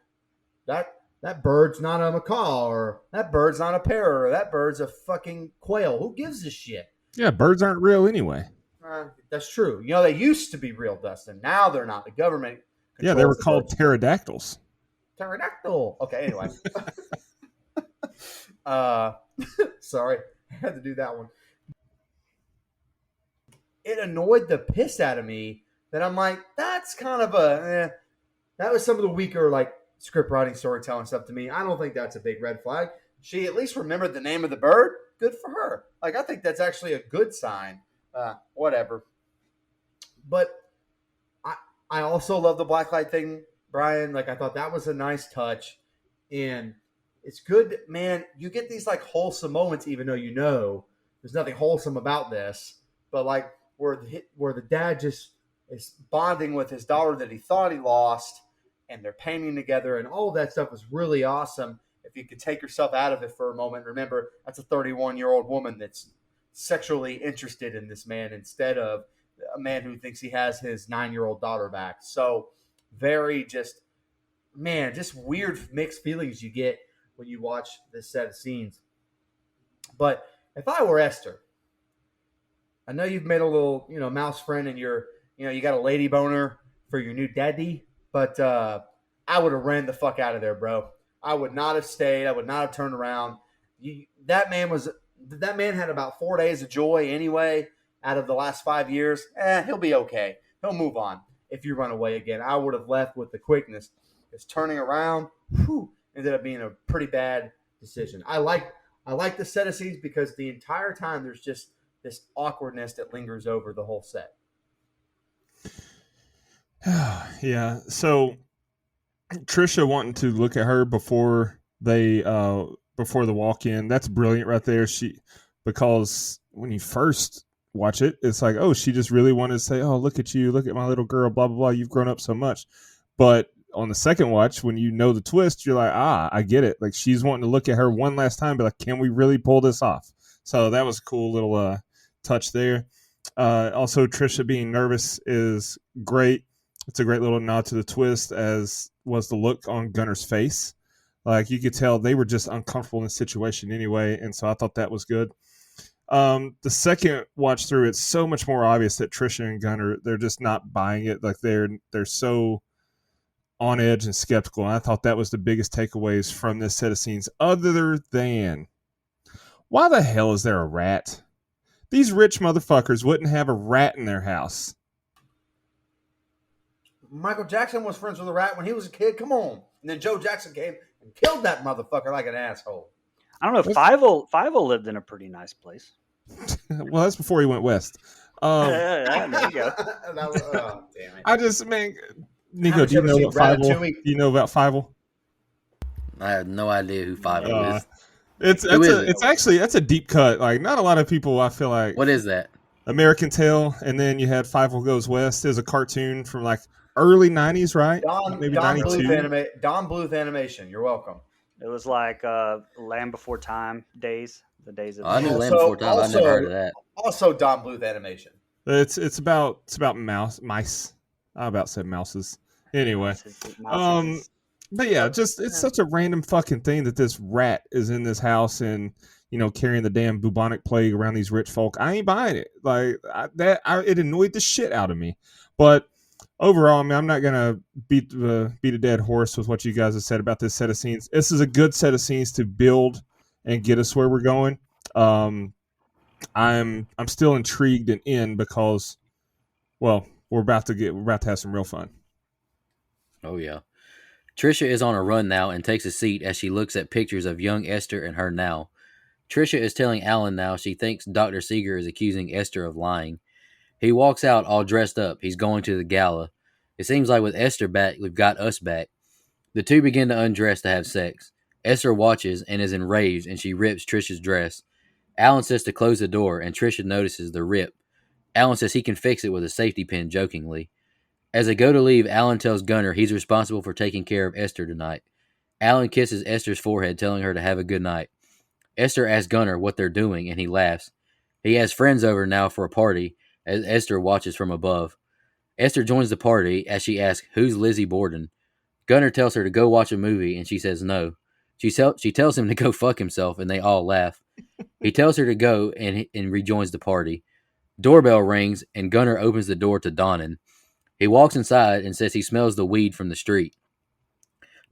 that bird's not a macaw, or that bird's not a parrot, or that bird's a fucking quail. Who gives a shit? Yeah, birds aren't real anyway. That's true. They used to be real, Dustin. Now they're not. The government. Yeah, they were called pterodactyls. Pterodactyl. Okay, anyway. Sorry, I had to do that one. It annoyed the piss out of me that I'm like, that's kind of that was some of the weaker, like, script writing, storytelling stuff to me. I don't think that's a big red flag. She at least remembered the name of the bird. Good for her. Like, I think that's actually a good sign. Whatever. But I also love the blacklight thing, Brian. Like, I thought that was a nice touch. And it's good, man. You get these, like, wholesome moments, even though there's nothing wholesome about this. But, like, where the dad just is bonding with his daughter that he thought he lost, and they're painting together, and all of that stuff was really awesome. If you could take yourself out of it for a moment, remember, that's a 31-year-old woman that's sexually interested in this man instead of a man who thinks he has his 9-year-old daughter back. So very just weird mixed feelings you get when you watch this set of scenes. But if I were Esther, I know you've made a little, mouse friend, and you got a lady boner for your new daddy, but I would have ran the fuck out of there, bro. I would not have stayed. I would not have turned around. That man had about 4 days of joy anyway out of the last 5 years. He'll be okay. He'll move on if you run away again. I would have left with the quickness. It's turning around. Ended up being a pretty bad decision. I like the set of scenes because the entire time there's just this awkwardness that lingers over the whole set. Yeah. So Trisha wanting to look at her before the walk-in, that's brilliant right there. Because when you first watch it, it's like, oh, she just really wanted to say, oh, look at you, look at my little girl, blah blah blah, you've grown up so much. But on the second watch, when you know the twist, you're like, I get it. Like, she's wanting to look at her one last time, be like, can we really pull this off? So that was a cool little touch there. Also, Trisha being nervous is great. It's a great little nod to the twist, as was the look on Gunner's face. Like, you could tell they were just uncomfortable in the situation anyway, and so I thought that was good. The second watch through, it's so much more obvious that Trisha and Gunner, they're just not buying it. Like, they're so on edge and skeptical. And I thought that was the biggest takeaways from this set of scenes, other than, why the hell is there a rat? These rich motherfuckers wouldn't have a rat in their house. Michael Jackson was friends with a rat when he was a kid. Come on. And then Joe Jackson came and killed that motherfucker like an asshole. I don't know if Fievel lived in a pretty nice place. Well, that's before he went west. There you go. Damn it. I just, man, Nico, do you know about Fievel? Do you know about Fievel? I have no idea who Fievel is. That's a deep cut. Like, not a lot of people, I feel like. What is that? American Tail, and then you had Fievel Goes West. There's a cartoon from like early 90s, right? Maybe 92. Don Bluth animation. You're welcome. It was like Land Before Time days. The days of I knew Land Before Time. I never heard of that. Also, Don Bluth animation. It's about mice. I about said mouses. Anyway, but yeah, just it's such a random fucking thing that this rat is in this house and carrying the damn bubonic plague around these rich folk. I ain't buying it. Like it annoyed the shit out of me. But overall, I mean, I'm not gonna beat a dead horse with what you guys have said about this set of scenes. This is a good set of scenes to build and get us where we're going. I'm still intrigued and in because, well, we're about to have some real fun. Oh yeah. Trisha is on a run now and takes a seat as she looks at pictures of young Esther and her now. Trisha is telling Alan now she thinks Dr. Seeger is accusing Esther of lying. He walks out all dressed up. He's going to the gala. It seems like with Esther back, we've got us back. The two begin to undress to have sex. Esther watches and is enraged, and she rips Trisha's dress. Alan says to close the door, and Trisha notices the rip. Alan says he can fix it with a safety pin, jokingly. As they go to leave, Alan tells Gunnar he's responsible for taking care of Esther tonight. Alan kisses Esther's forehead, telling her to have a good night. Esther asks Gunnar what they're doing, and he laughs. He has friends over now for a party, as Esther watches from above. Esther joins the party as she asks, "Who's Lizzie Borden?" Gunnar tells her to go watch a movie, and she says no. She tells him to go fuck himself, and they all laugh. He tells her to go and rejoins the party. Doorbell rings, and Gunnar opens the door to Donnan. He walks inside and says he smells the weed from the street.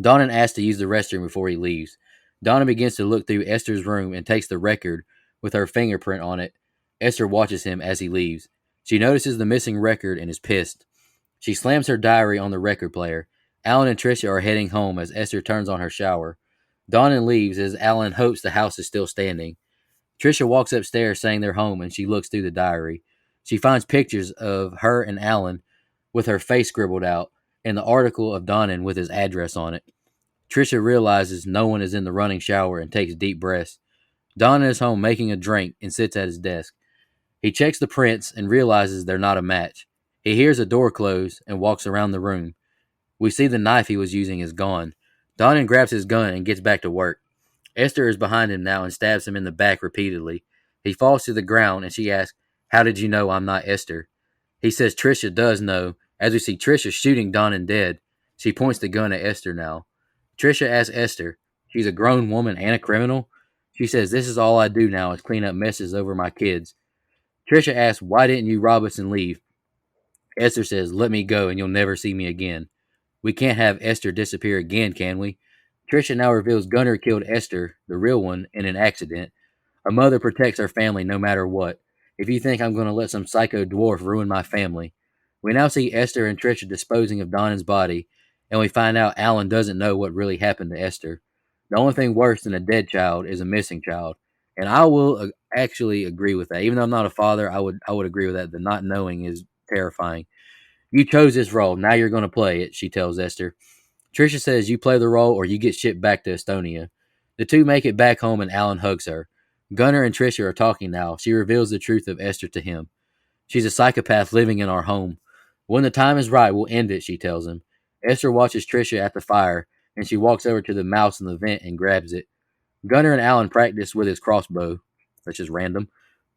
Donnan asks to use the restroom before he leaves. Donnan begins to look through Esther's room and takes the record with her fingerprint on it. Esther watches him as he leaves. She notices the missing record and is pissed. She slams her diary on the record player. Alan and Tricia are heading home as Esther turns on her shower. Donnan leaves as Alan hopes the house is still standing. Tricia walks upstairs saying they're home, and she looks through the diary. She finds pictures of her and Alan with her face scribbled out and the article of Donnan with his address on it. Tricia realizes no one is in the running shower and takes deep breaths. Donnan is home making a drink and sits at his desk. He checks the prints and realizes they're not a match. He hears a door close and walks around the room. We see the knife he was using is gone. Donnan grabs his gun and gets back to work. Esther is behind him now and stabs him in the back repeatedly. He falls to the ground and she asks, "How did you know I'm not Esther?" He says Tricia does know, as we see Tricia shooting Donnan dead. She points the gun at Esther now. Tricia asks Esther, she's a grown woman and a criminal. She says, "This is all I do now is clean up messes over my kids." Tricia asks, "Why didn't you rob us and leave?" Esther says, "Let me go and you'll never see me again." We can't have Esther disappear again, can we? Tricia now reveals Gunnar killed Esther, the real one, in an accident. A mother protects her family no matter what. If you think I'm going to let some psycho dwarf ruin my family. We now see Esther and Tricia disposing of Donnan's body, and we find out Alan doesn't know what really happened to Esther. The only thing worse than a dead child is a missing child. And I will actually agree with that. Even though I'm not a father, I would agree with that. The not knowing is terrifying. You chose this role. Now you're going to play it, she tells Esther. Tricia says you play the role or you get shipped back to Estonia. The two make it back home and Alan hugs her. Gunnar and Tricia are talking now. She reveals the truth of Esther to him. She's a psychopath living in our home. When the time is right, we'll end it, she tells him. Esther watches Tricia at the fire, and she walks over to the mouse in the vent and grabs it. Gunnar and Alan practice with his crossbow. That's just random.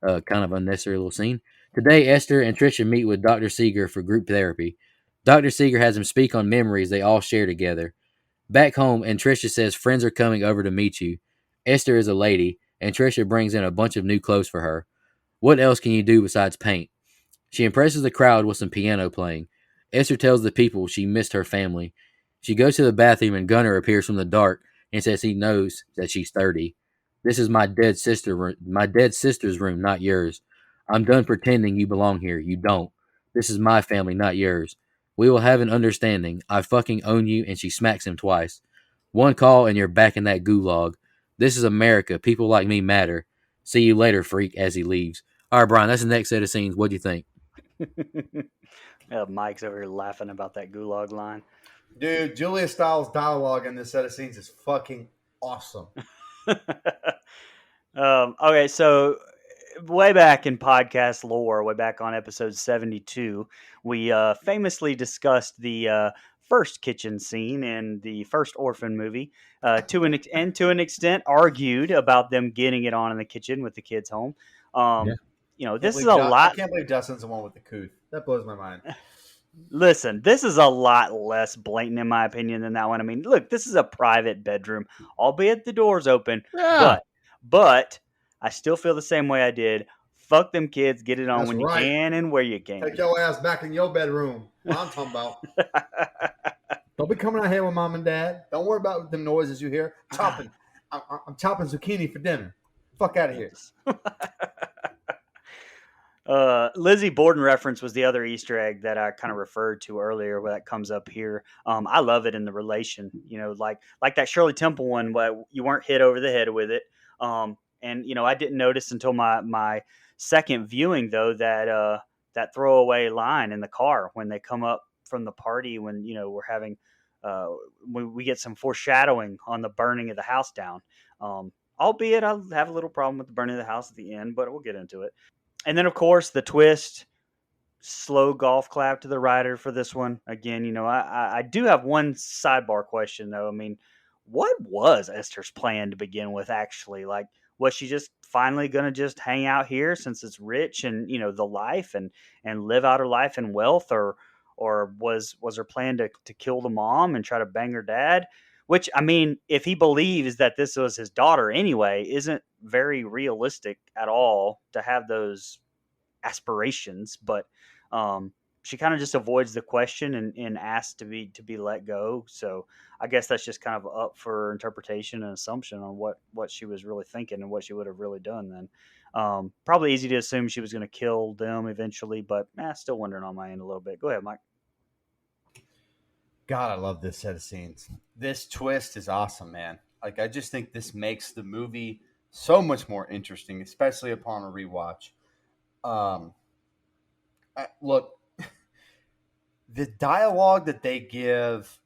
Kind of unnecessary little scene. Today, Esther and Tricia meet with Dr. Seeger for group therapy. Dr. Seeger has them speak on memories they all share together. Back home, and Tricia says friends are coming over to meet you. Esther is a lady, and Tricia brings in a bunch of new clothes for her. What else can you do besides paint? She impresses the crowd with some piano playing. Esther tells the people she missed her family. She goes to the bathroom, and Gunnar appears from the dark and says he knows that she's 30. This is my dead sister's room, not yours. I'm done pretending you belong here. You don't. This is my family, not yours. We will have an understanding. I fucking own you, and she smacks him twice. One call, and you're back in that gulag. This is America. People like me matter. See you later, freak, as he leaves. All right, Brian, that's the next set of scenes. What do you think? Mike's over here laughing about that gulag line. Dude, Julia Stiles' dialogue in this set of scenes is fucking awesome. Okay, so way back in podcast lore, way back on episode 72, we famously discussed the first kitchen scene in the first Orphan movie. To an extent, argued about them getting it on in the kitchen with the kids home. You know, this is a lot. I can't believe Dustin's the one with the couth. That blows my mind. Listen, this is a lot less blatant, in my opinion, than that one. I mean, look, this is a private bedroom, albeit the door's open. Yeah. But I still feel the same way I did. Fuck them kids. Get it on That's when right. you can and where you can. Take your ass back in your bedroom. What I'm talking about. Don't be coming out here with mom and dad. Don't worry about the noises you hear. Chopping. I'm chopping zucchini for dinner. Fuck out of here. Lizzie Borden reference was the other Easter egg that I kind of referred to earlier, where that comes up here. I love it in the relation, like that Shirley Temple one, where you weren't hit over the head with it. And I didn't notice until my second viewing though that throwaway line in the car when they come up from the party when we're having we get some foreshadowing on the burning of the house down. Albeit I'll have a little problem with the burning of the house at the end, but we'll get into it. And then, of course, the twist, slow golf clap to the writer for this one. Again, I do have one sidebar question, though. I mean, what was Esther's plan to begin with, actually? Like, was she just finally going to just hang out here since it's rich and, the life and live out her life in wealth? Or was her plan to kill the mom and try to bang her dad? Which, I mean, if he believes that this was his daughter anyway, isn't very realistic at all to have those aspirations. But she kind of just avoids the question and asks to be let go. So I guess that's just kind of up for interpretation and assumption on what she was really thinking and what she would have really done then. Probably easy to assume she was going to kill them eventually, but still wondering on my end a little bit. Go ahead, Mike. God, I love this set of scenes. This twist is awesome, man. Like, I just think this makes the movie so much more interesting, especially upon a rewatch. Look, the dialogue they give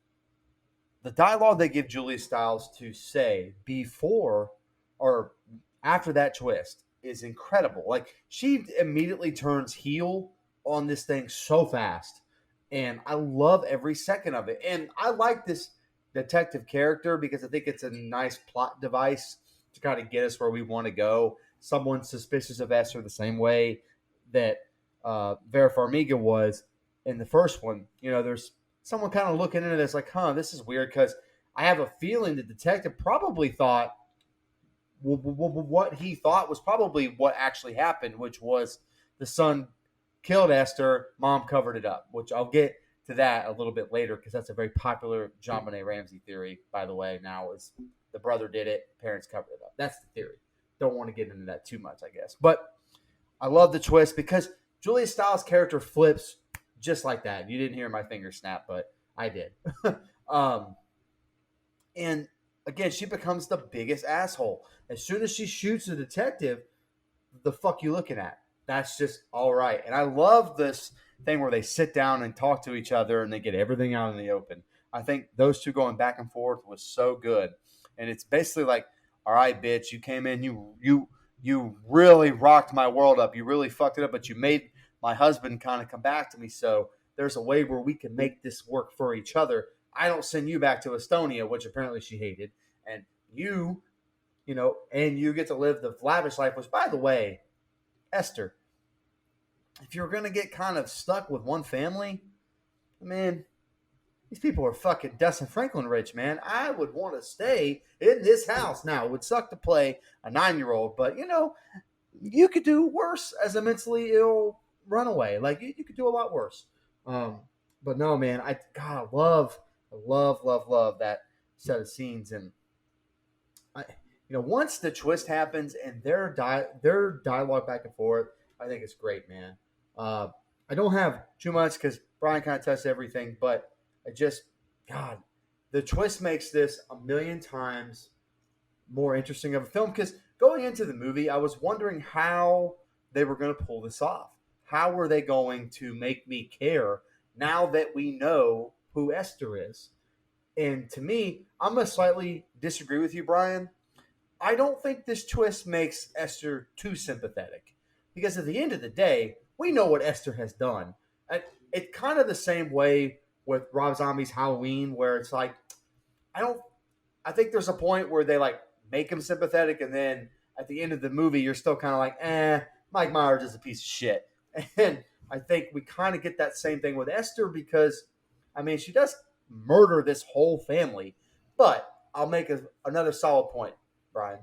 Julia Stiles to say before or after that twist is incredible. Like, she immediately turns heel on this thing so fast. And I love every second of it. And I like this detective character because I think it's a nice plot device to kind of get us where we want to go. Someone suspicious of Esther the same way that Vera Farmiga was in the first one. There's someone kind of looking into this like, this is weird, because I have a feeling the detective probably thought what he thought was probably what actually happened, which was the son killed Esther, mom covered it up, which I'll get to that a little bit later because that's a very popular JonBenet Ramsey theory, by the way, now is the brother did it, parents covered it up. That's the theory. Don't want to get into that too much, I guess. But I love the twist because Julia Stiles' character flips just like that. You didn't hear my finger snap, but I did. And again, she becomes the biggest asshole. As soon as she shoots the detective, the fuck you looking at? That's just all right. And I love this thing where they sit down and talk to each other and they get everything out in the open. I think those two going back and forth was so good. And it's basically like, all right, bitch, you came in, you really rocked my world up. You really fucked it up, but you made my husband kind of come back to me. So there's a way where we can make this work for each other. I don't send you back to Estonia, which apparently she hated. And you get to live the lavish life, which, by the way, Esther, if you're going to get kind of stuck with one family, man, these people are fucking Dustin Franklin rich, man. I would want to stay in this house. Now, it would suck to play a 9-year-old, but, you could do worse as a mentally ill runaway. Like, you could do a lot worse. But no, man, I love that set of scenes. And, once the twist happens and their dialogue back and forth, I think it's great, man. I don't have too much because Brian kind of touched everything, but the twist makes this a million times more interesting of a film. Because going into the movie, I was wondering how they were going to pull this off. How were they going to make me care now that we know who Esther is? And to me, I'm going to slightly disagree with you, Brian. I don't think this twist makes Esther too sympathetic. Because at the end of the day, we know what Esther has done. It's kind of the same way with Rob Zombie's Halloween, where it's like, I think there's a point where they like make him sympathetic, and then at the end of the movie, you're still kind of like, Mike Myers is a piece of shit. And I think we kind of get that same thing with Esther because, she does murder this whole family. But I'll make another solid point, Brian.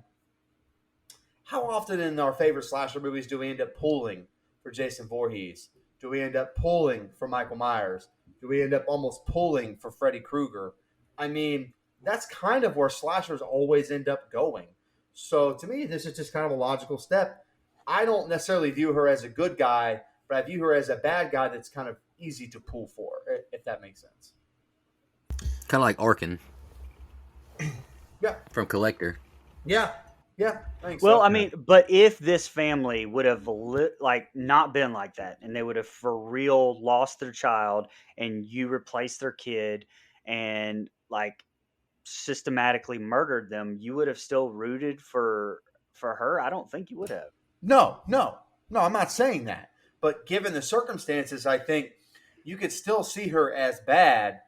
How often in our favorite slasher movies do we end up pulling for Jason Voorhees? Do we end up pulling for Michael Myers? Do we end up almost pulling for Freddy Krueger? That's kind of where slashers always end up going. So to me, this is just kind of a logical step. I don't necessarily view her as a good guy, but I view her as a bad guy that's kind of easy to pull for, if that makes sense. Kind of like Orphan Yeah, from Collector. yeah, I think Well, so. I mean, but if this family would have not been like that, and they would have for real lost their child, and you replaced their kid, and like systematically murdered them, you would have still rooted for her. I don't think you would have. No, I'm not saying that. But given the circumstances, I think you could still see her as bad.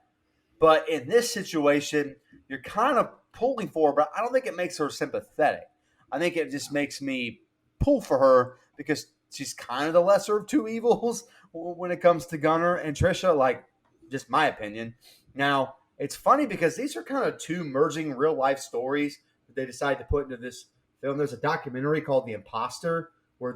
But in this situation, you're kind of pulling for her, but I don't think it makes her sympathetic. I think it just makes me pull for her because she's kind of the lesser of two evils when it comes to Gunnar and Trisha, like just my opinion. Now, it's funny because these are kind of two merging real life stories that they decided to put into this film. There's a documentary called The Imposter where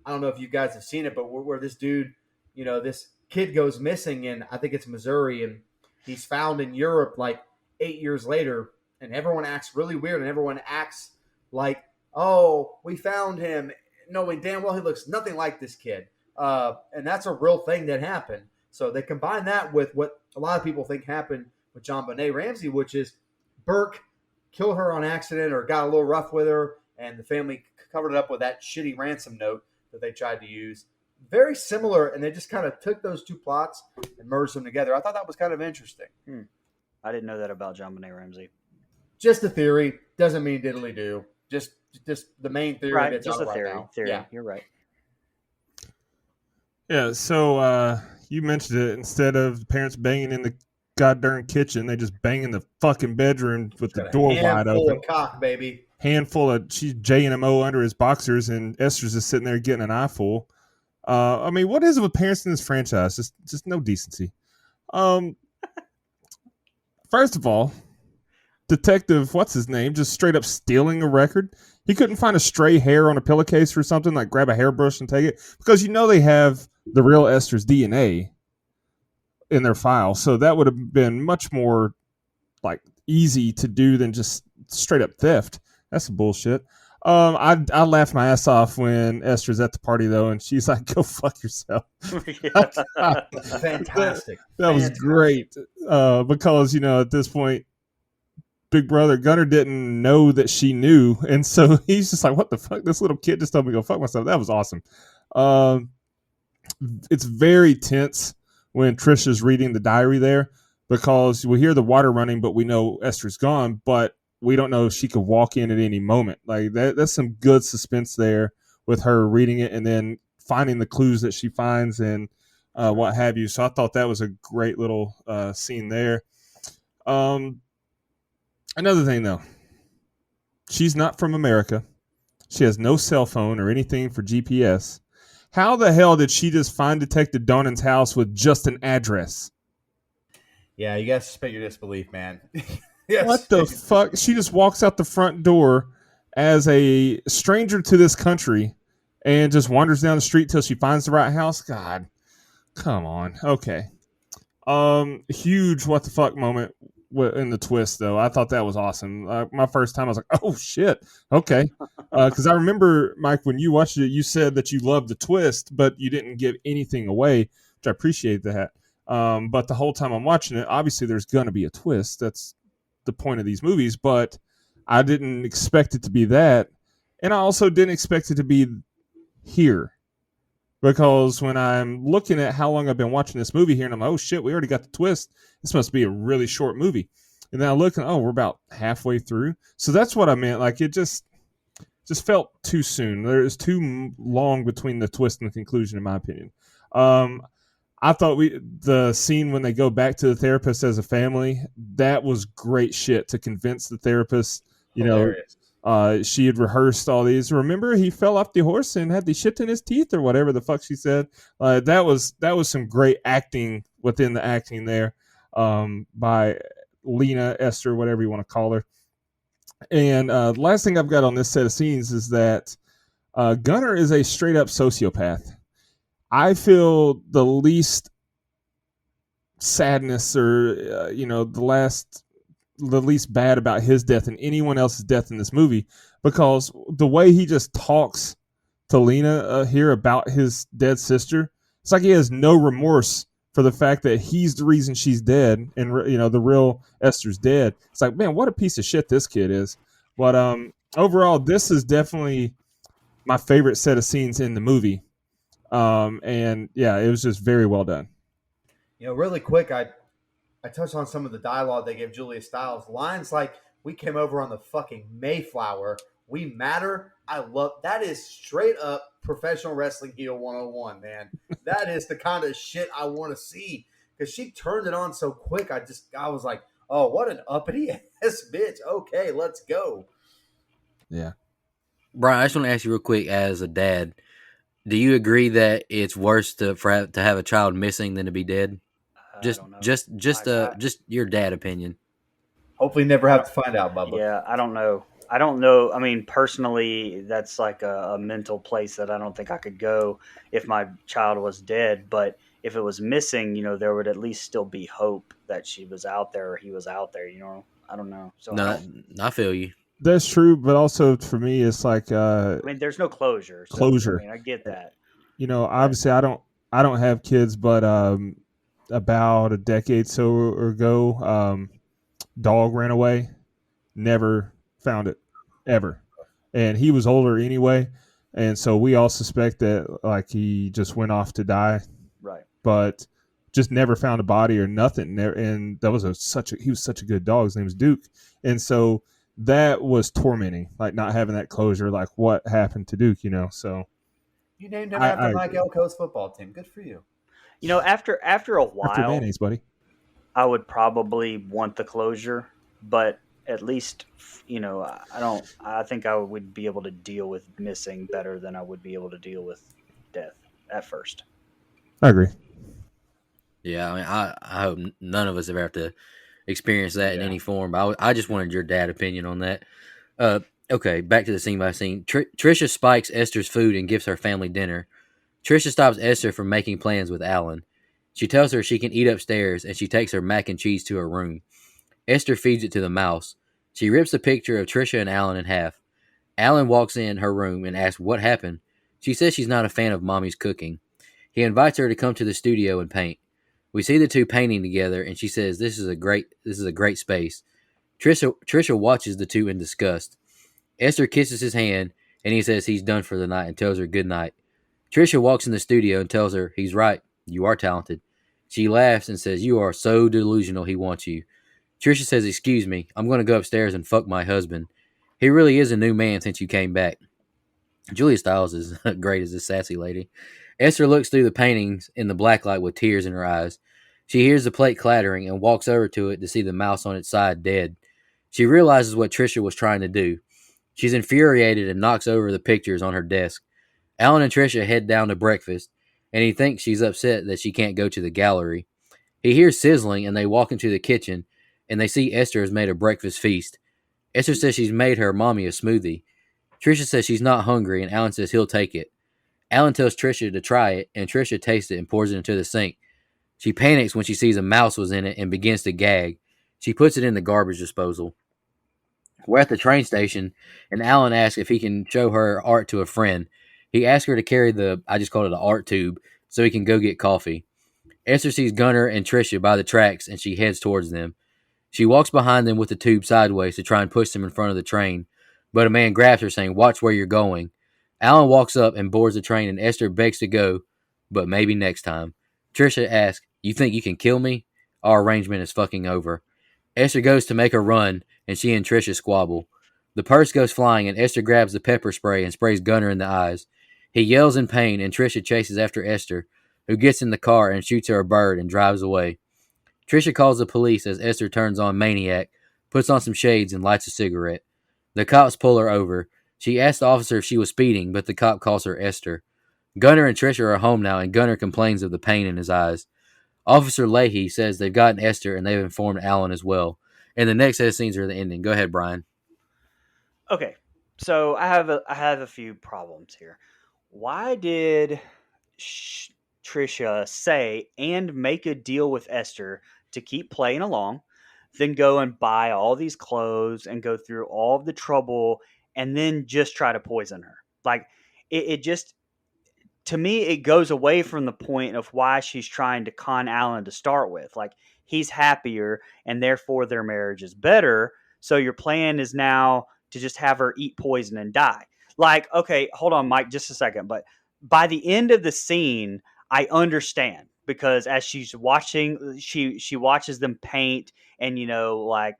I don't know if you guys have seen it, but where this dude, this kid goes missing in, I think it's Missouri, and he's found in Europe like 8 years later, and everyone acts really weird, and everyone acts like, oh, we found him, knowing damn well he looks nothing like this kid. And that's a real thing that happened. So they combine that with what a lot of people think happened with JonBenet Ramsey, which is Burke killed her on accident or got a little rough with her, and the family covered it up with that shitty ransom note that they tried to use. Very similar, and they just kind of took those two plots and merged them together. I thought that was kind of interesting. I didn't know that about JonBenet Ramsey. Just a theory. Doesn't mean diddly do. Just the main theory. Right, that's just out a theory. right now. Theory. Yeah. You're right. Yeah, so you mentioned it. Instead of the parents banging in the goddamn kitchen, they just bang in the fucking bedroom with the door wide open. Of cock, baby. Handful of she's J&MO under his boxers, and Esther's just sitting there getting an eyeful. I mean, what is it with parents in this franchise? Just no decency. First of all, Detective, what's his name, just straight up stealing a record. He couldn't find a stray hair on a pillowcase or something, like grab a hairbrush and take it, because they have the real Esther's DNA in their file, so that would have been much more like easy to do than just straight up theft. That's some bullshit. I laughed my ass off when Esther's at the party though, and she's like, "Go fuck yourself." Fantastic. That was great because at this point, Big Brother Gunnar didn't know that she knew, and so he's just like, "What the fuck? This little kid just told me to go fuck myself." That was awesome. It's very tense when Trisha's reading the diary there because we hear the water running, but we know Esther's gone, but we don't know if she could walk in at any moment. Like that's some good suspense there with her reading it and then finding the clues that she finds and what have you. So I thought that was a great little scene there. Another thing though, she's not from America. She has no cell phone or anything for GPS. How the hell did she just find Detective Donan's house with just an address? Yeah, you guys suspend your disbelief, man. Yes. What the fuck? She just walks out the front door as a stranger to this country and just wanders down the street till she finds the right house. God, come on. Okay. Huge what the fuck moment in the twist, though. I thought that was awesome. My first time, I was like, oh, shit. Okay. Because I remember, Mike, when you watched it, you said that you loved the twist, but you didn't give anything away, which I appreciate that. But the whole time I'm watching it, obviously there's going to be a twist. That's the point of these movies, but I didn't expect it to be that. And I also didn't expect it to be here. Because when I'm looking at how long I've been watching this movie here, and I'm like, oh shit, we already got the twist. This must be a really short movie. And then I look and, oh, we're about halfway through. So that's what I meant. Like, it just felt too soon. There's too long between the twist and the conclusion, in my opinion. I thought the scene when they go back to the therapist as a family, that was great shit to convince the therapist, Hilarious. She had rehearsed all these. Remember, he fell off the horse and had the shit in his teeth or whatever the fuck she said. That was some great acting within the acting there by Lena, Esther, whatever you want to call her. And the last thing I've got on this set of scenes is that Gunnar is a straight up sociopath. I feel the least sadness or, the least bad about his death than anyone else's death in this movie, because the way he just talks to Lena here about his dead sister. It's like he has no remorse for the fact that he's the reason she's dead, and the real Esther's dead. It's like, man, what a piece of shit this kid is. But overall, this is definitely my favorite set of scenes in the movie. And yeah, it was just very well done. Really quick, I touched on some of the dialogue they gave Julia Stiles. Lines like, "We came over on the fucking Mayflower. We matter." I love that. Is straight up professional wrestling heel 101, man. That is the kind of shit I want to see, because she turned it on so quick. I was like, oh, what an uppity ass bitch. Okay, let's go. Yeah. Brian, I just want to ask you real quick, as a dad, do you agree that it's worse to have a child missing than to be dead? Just your dad opinion. Hopefully never have to find out, Bubba. Yeah, I don't know. I mean, personally, that's like a mental place that I don't think I could go if my child was dead. But if it was missing, there would at least still be hope that she was out there or he was out there. I don't know. So No, I feel you. That's true, but also for me, it's like I mean, there's no closure. So, closure. I mean, I get that. Obviously, I don't have kids, but about a decade so ago, dog ran away, never found it ever, and he was older anyway, and so we all suspect that like he just went off to die, right? But just never found a body or nothing. And that was he was such a good dog. His name was Duke, and so that was tormenting, like not having that closure, like what happened to Duke, So you named him after Mike Elko's football team. Good for you. After a while, after mayonnaise, buddy, I would probably want the closure, but at least, I think I would be able to deal with missing better than I would be able to deal with death at first. I agree. Yeah, I mean, I hope none of us ever have to experience that in any form. I just wanted your dad opinion on that. Okay, back to the scene by scene. Trisha spikes Esther's food and gives her family dinner. Trisha stops Esther from making plans with Alan. She tells her she can eat upstairs, and she takes her mac and cheese to her room. Esther feeds it to the mouse. She rips a picture of Trisha and Alan in half. Alan walks in her room and asks what happened. She says she's not a fan of Mommy's cooking. He invites her to come to the studio and paint. We see the two painting together, and she says this is a great space. Trisha watches the two in disgust. Esther kisses his hand, and he says he's done for the night and tells her good night. Trisha walks in the studio and tells her he's right. You are talented. She laughs and says you are so delusional he wants you. Trisha says, excuse me, I'm going to go upstairs and fuck my husband. He really is a new man since you came back. Julia Stiles is great as this sassy lady. Esther looks through the paintings in the blacklight with tears in her eyes. She hears the plate clattering and walks over to it to see the mouse on its side dead. She realizes what Trisha was trying to do. She's infuriated and knocks over the pictures on her desk. Alan and Trisha head down to breakfast, and he thinks she's upset that she can't go to the gallery. He hears sizzling, and they walk into the kitchen, and they see Esther has made a breakfast feast. Esther says she's made her mommy a smoothie. Trisha says she's not hungry, and Alan says he'll take it. Alan tells Trisha to try it, and Trisha tastes it and pours it into the sink. She panics when she sees a mouse was in it and begins to gag. She puts it in the garbage disposal. We're at the train station, and Alan asks if he can show her art to a friend. He asks her to carry I just called it an art tube, so he can go get coffee. Esther sees Gunnar and Trisha by the tracks, and she heads towards them. She walks behind them with the tube sideways to try and push them in front of the train, but a man grabs her saying, watch where you're going. Alan walks up and boards the train, and Esther begs to go, but maybe next time. Trisha asks, you think you can kill me? Our arrangement is fucking over. Esther goes to make a run, and she and Trisha squabble. The purse goes flying, and Esther grabs the pepper spray and sprays Gunnar in the eyes. He yells in pain, and Trisha chases after Esther, who gets in the car and shoots her a bird and drives away. Trisha calls the police as Esther turns on Maniac, puts on some shades, and lights a cigarette. The cops pull her over. She asks the officer if she was speeding, but the cop calls her Esther. Gunnar and Trisha are home now, and Gunnar complains of the pain in his eyes. Officer Leahy says they've gotten Esther, and they've informed Alan as well. And the next set of scenes are the ending. Go ahead, Brian. Okay, so I have a few problems here. Why did Trisha say and make a deal with Esther to keep playing along, then go and buy all these clothes and go through all of the trouble and then just try to poison her? Like, it just, to me, it goes away from the point of why she's trying to con Alan to start with. Like, he's happier and therefore their marriage is better. So your plan is now to just have her eat poison and die. Like, okay, hold on, Mike, just a second. But by the end of the scene, I understand, because as she's watching, she watches them paint and, like,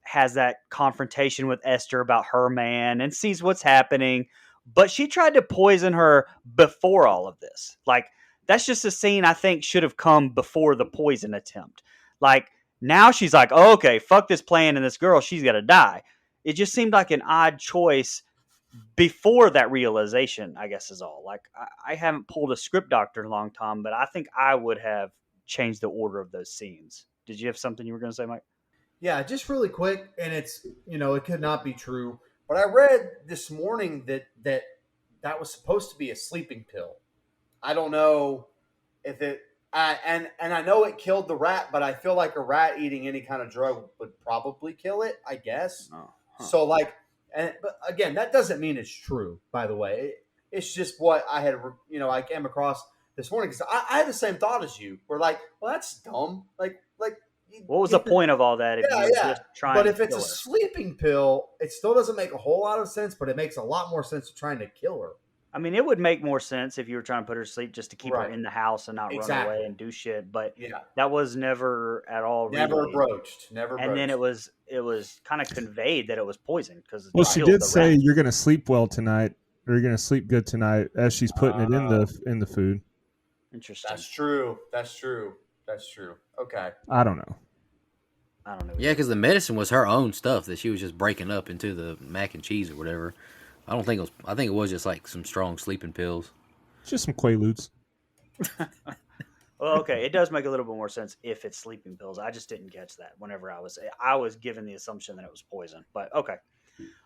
has that confrontation with Esther about her man and sees what's happening. But she tried to poison her before all of this. Like, that's just a scene I think should have come before the poison attempt. Like, now she's like, oh, okay, fuck this plan and this girl, she's got to die. It just seemed like an odd choice before that realization, I guess, is all. Like, I haven't pulled a script doctor in a long time, but I think I would have changed the order of those scenes. Did you have something you were going to say, Mike? Yeah, just really quick, and it's, it could not be true, but I read this morning that was supposed to be a sleeping pill. I don't know if it, and I know it killed the rat, but I feel like a rat eating any kind of drug would probably kill it, I guess. Oh, huh. So, like, but again, that doesn't mean it's true, by the way. It's just what I had, I came across this morning, because I had the same thought as you. We're like, well, that's dumb. Like. What was the point of all that if you were just trying But to if it's kill a her? sleeping pill, it still doesn't make a whole lot of sense, but it makes a lot more sense to trying to kill her. I mean, it would make more sense if you were trying to put her to sleep just to keep her Right. in the house and not run Exactly. away and do shit. But Yeah. that was never at all Never relayed. broached. And then it was kind of conveyed that it was poison because Well, she did say you're going to sleep well tonight, or you're going to sleep good tonight, as she's putting it in the food. Interesting. That's true. Okay. I don't know. I don't know. Yeah, because the medicine was her own stuff that she was just breaking up into the mac and cheese or whatever. I think it was just like some strong sleeping pills. Just some Quaaludes. Well, okay, it does make a little bit more sense if it's sleeping pills. I just didn't catch that whenever I was given the assumption that it was poison. But okay.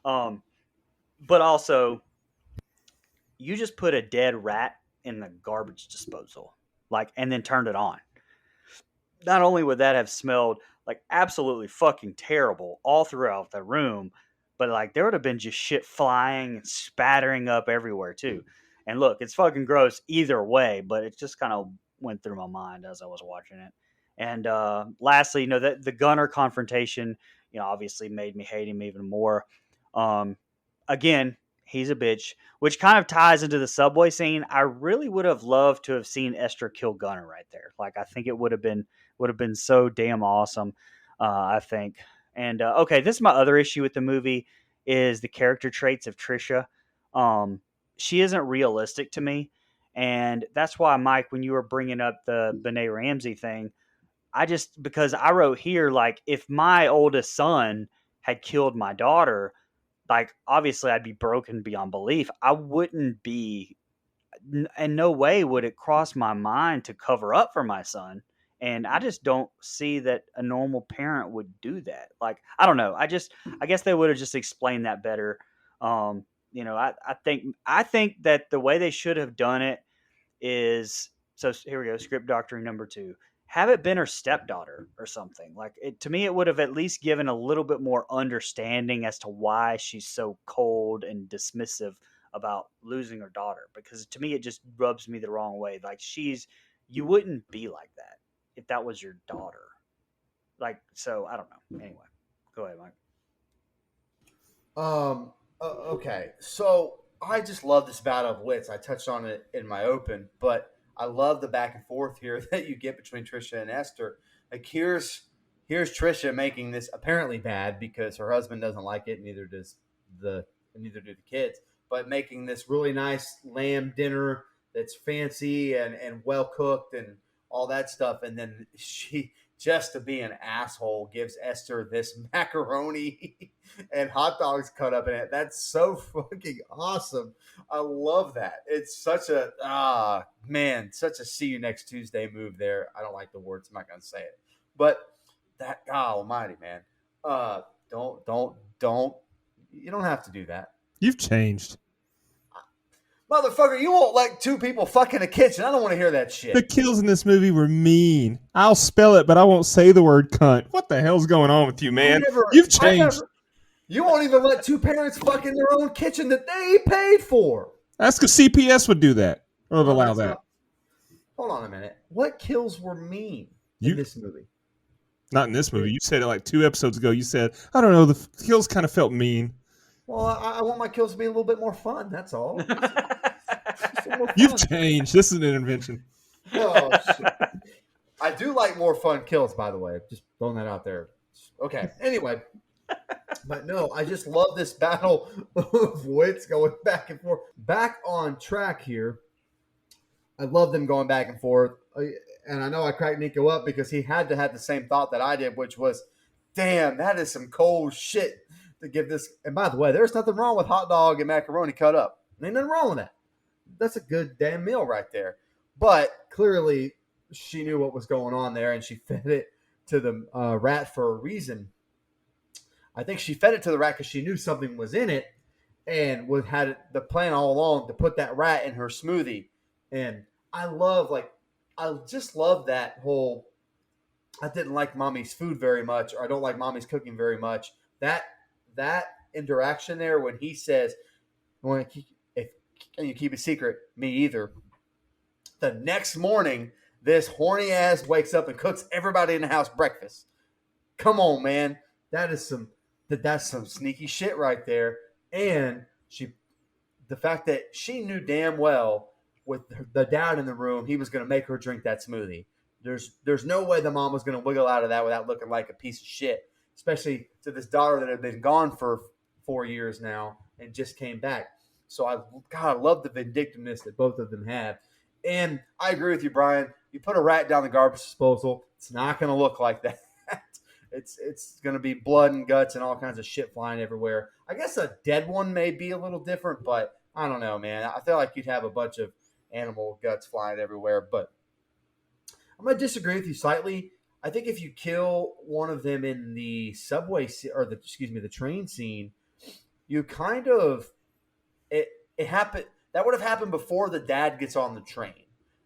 But also, you just put a dead rat in the garbage disposal, and then turned it on. Not only would that have smelled like absolutely fucking terrible all throughout the room, but like there would have been just shit flying and spattering up everywhere too. And look, it's fucking gross either way, but it just kind of went through my mind as I was watching it. And lastly, the Gunner confrontation, obviously made me hate him even more. Again, he's a bitch, which kind of ties into the subway scene. I really would have loved to have seen Esther kill Gunner right there. Like, I think it would have been so damn awesome. I think. And okay, this is my other issue with the movie is the character traits of Trisha. She isn't realistic to me, and that's why, Mike, when you were bringing up the Benet Ramsey thing, because I wrote here, like, if my oldest son had killed my daughter, like, obviously I'd be broken beyond belief. I wouldn't be, in no way would it cross my mind to cover up for my son. And I just don't see that a normal parent would do that. Like, I don't know. I guess they would have just explained that better. I think that the way they should have done it is, so here we go. Script doctoring number 2. Have it been her stepdaughter or something. Like, to me, it would have at least given a little bit more understanding as to why she's so cold and dismissive about losing her daughter. Because to me, it just rubs me the wrong way. Like, you wouldn't be like that if that was your daughter. Like, so I don't know. Anyway, go ahead, Mike. Okay. So I just love this battle of wits. I touched on it in my open, but I love the back and forth here that you get between Trisha and Esther. Like, here's Trisha making this apparently bad because her husband doesn't like it, neither do the kids, but making this really nice lamb dinner that's fancy and well cooked and all that stuff. And then she, just to be an asshole, gives Esther this macaroni and hot dogs cut up in it. That's so fucking awesome. I love that. It's such a, such a see you next Tuesday move there. I don't like the words. I'm not going to say it. But that, God almighty, man. You don't have to do that. You've changed. Motherfucker, you won't let two people fuck in a kitchen. I don't want to hear that shit. The kills in this movie were mean. I'll spell it, but I won't say the word cunt. What the hell's going on with you, man? You've changed. You won't even let two parents fuck in their own kitchen that they paid for. That's because CPS would do that. Or would allow that. Hold on a minute. What kills were mean in this movie? Not in this movie. You said it like 2 episodes ago. You said, I don't know, the kills kind of felt mean. Well, I want my kills to be a little bit more fun. That's all. You've changed. This is an intervention. Oh, shit. I do like more fun kills, by the way. Just throwing that out there. Okay. Anyway. But no, I just love this battle of wits going back and forth. Back on track here. I love them going back and forth. And I know I cracked Nico up because he had to have the same thought that I did, which was, damn, that is some cold shit to give this. And by the way, there's nothing wrong with hot dog and macaroni cut up. Ain't nothing wrong with that. That's a good damn meal right there. But clearly she knew what was going on there, and she fed it to the rat for a reason. I think she fed it to the rat because she knew something was in it and had the plan all along to put that rat in her smoothie. And I just love that whole, I didn't like mommy's food very much, or I don't like mommy's cooking very much. That interaction there when he says, can you keep it secret? Me either. The next morning, this horny ass wakes up and cooks everybody in the house breakfast. Come on, man. That's some sneaky shit right there. And the fact that she knew damn well with the dad in the room, he was going to make her drink that smoothie. There's no way the mom was going to wiggle out of that without looking like a piece of shit, especially to this daughter that had been gone for 4 years now and just came back. So I love the vindictiveness that both of them have. And I agree with you, Brian. You put a rat down the garbage disposal, it's not going to look like that. It's going to be blood and guts and all kinds of shit flying everywhere. I guess a dead one may be a little different, but I don't know, man. I feel like you'd have a bunch of animal guts flying everywhere. But I'm going to disagree with you slightly. I think if you kill one of them in the subway or the train scene, you kind of it happened. That would have happened before the dad gets on the train.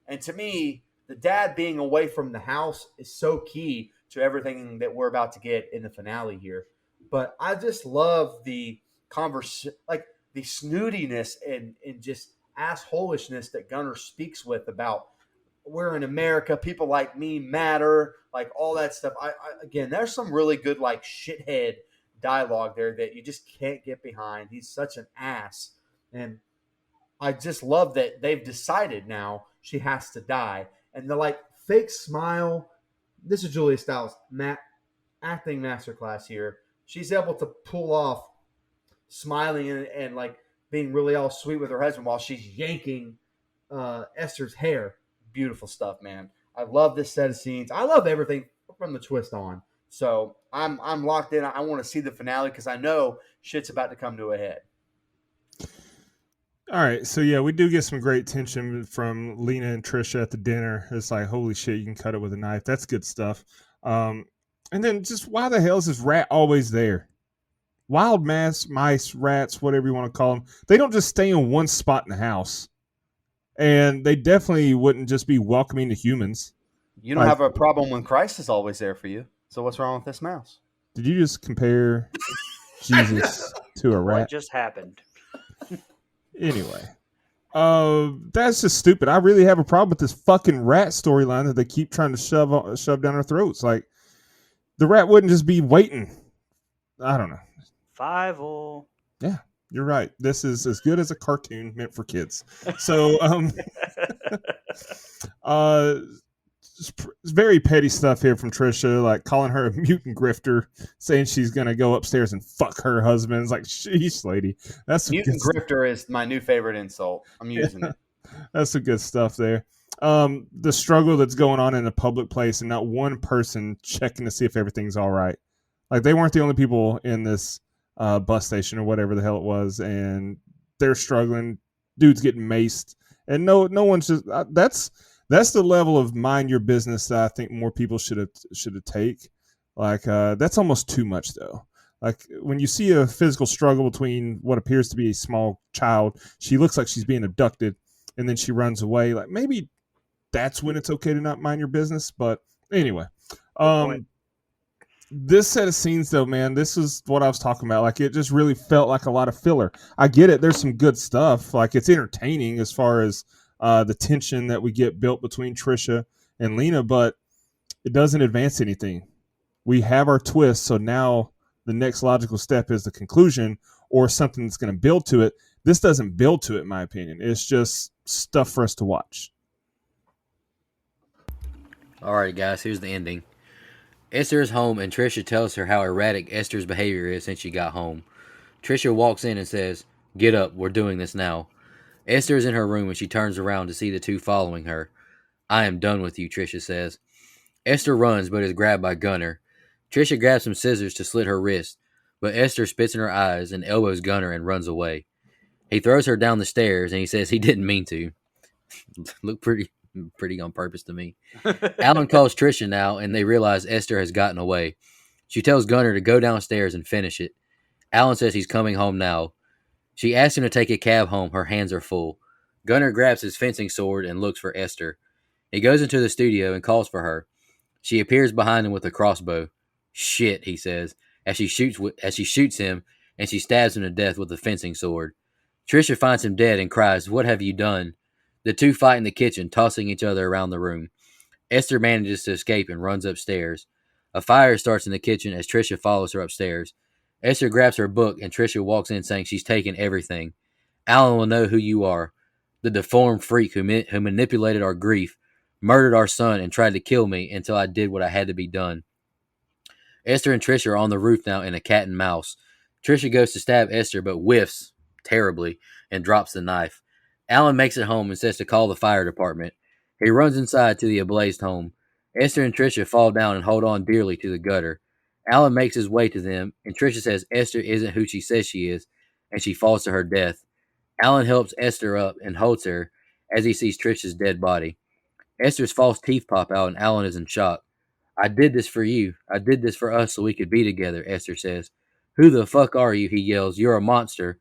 And to me, the dad being away from the house is so key to everything that we're about to get in the finale here. But I just love the like the snootiness and just assholishness that Gunner speaks with about we're in America, people like me matter, like all that stuff. Again, there's some really good like shithead dialogue there that you just can't get behind. He's such an ass. And I just love that they've decided now she has to die. And the like fake smile. This is Julia Stiles' acting masterclass here. She's able to pull off smiling and like being really all sweet with her husband while she's yanking Esther's hair. Beautiful stuff, man. I love this set of scenes. I love everything from the twist on. So I'm locked in. I want to see the finale because I know shit's about to come to a head. All right, so yeah, we do get some great tension from Lena and Trisha at the dinner. It's like, holy shit, you can cut it with a knife. That's good stuff. And then just why the hell is this rat always there? Wild mice, rats, whatever you want to call them. They don't just stay in one spot in the house. And they definitely wouldn't just be welcoming to humans. You don't have a problem when Christ is always there for you. So what's wrong with this mouse? Did you just compare Jesus to a rat? What just happened? Anyway, that's just stupid. I really have a problem with this fucking rat storyline that they keep trying to shove down our throats. Like, the rat wouldn't just be waiting. I don't know. Five-o. Yeah, you're right. This is as good as a cartoon meant for kids. So, it's very petty stuff here from Trisha, like calling her a mutant grifter, saying she's gonna go upstairs and fuck her husband. It's like, sheesh, lady. That's mutant grifter is my new favorite insult. I'm using it. That's some good stuff there. The struggle that's going on in a public place and not one person checking to see if everything's all right. Like, they weren't the only people in this bus station or whatever the hell it was, and they're struggling. Dude's getting maced, and no one's just that's the level of mind your business that I think more people should have take. Like, that's almost too much though. Like, when you see a physical struggle between what appears to be a small child, she looks like she's being abducted, and then she runs away. Like, maybe that's when it's okay to not mind your business. But anyway, This set of scenes, though, man, this is what I was talking about. Like, it just really felt like a lot of filler. I get it. There's some good stuff. Like, it's entertaining as far as the tension that we get built between Trisha and Lena, but it doesn't advance anything. We have our twist, so now the next logical step is the conclusion or something that's going to build to it. This doesn't build to it, in my opinion. It's just stuff for us to watch. All right, guys, here's the ending. Esther is home, and Trisha tells her how erratic Esther's behavior is since she got home. Trisha walks in and says, "Get up, we're doing this now." Esther is in her room, and she turns around to see the two following her. "I am done with you," Trisha says. Esther runs, but is grabbed by Gunner. Trisha grabs some scissors to slit her wrist, but Esther spits in her eyes and elbows Gunner and runs away. He throws her down the stairs, and he says he didn't mean to. Look pretty on purpose to me. Alan calls Trisha now, and they realize Esther has gotten away. She tells Gunner to go downstairs and finish it. Alan says he's coming home now. She asks him to take a cab home. Her hands are full. Gunner grabs his fencing sword and looks for Esther. He goes into the studio and calls for her. She appears behind him with a crossbow. "Shit," he says, as she shoots him, and she stabs him to death with a fencing sword. Trisha finds him dead and cries, "What have you done?" The two fight in the kitchen, tossing each other around the room. Esther manages to escape and runs upstairs. A fire starts in the kitchen as Trisha follows her upstairs. Esther grabs her book, and Trisha walks in saying she's taken everything. "Alan will know who you are. The deformed freak who manipulated our grief, murdered our son, and tried to kill me until I did what I had to be done." Esther and Trisha are on the roof now in a cat and mouse. Trisha goes to stab Esther, but whiffs terribly and drops the knife. Alan makes it home and says to call the fire department. He runs inside to the ablazed home. Esther and Trisha fall down and hold on dearly to the gutter. Alan makes his way to them, and Trisha says Esther isn't who she says she is, and she falls to her death. Alan helps Esther up and holds her as he sees Trisha's dead body. Esther's false teeth pop out, and Alan is in shock. "I did this for you. I did this for us so we could be together," Esther says. "Who the fuck are you?" he yells. "You're a monster."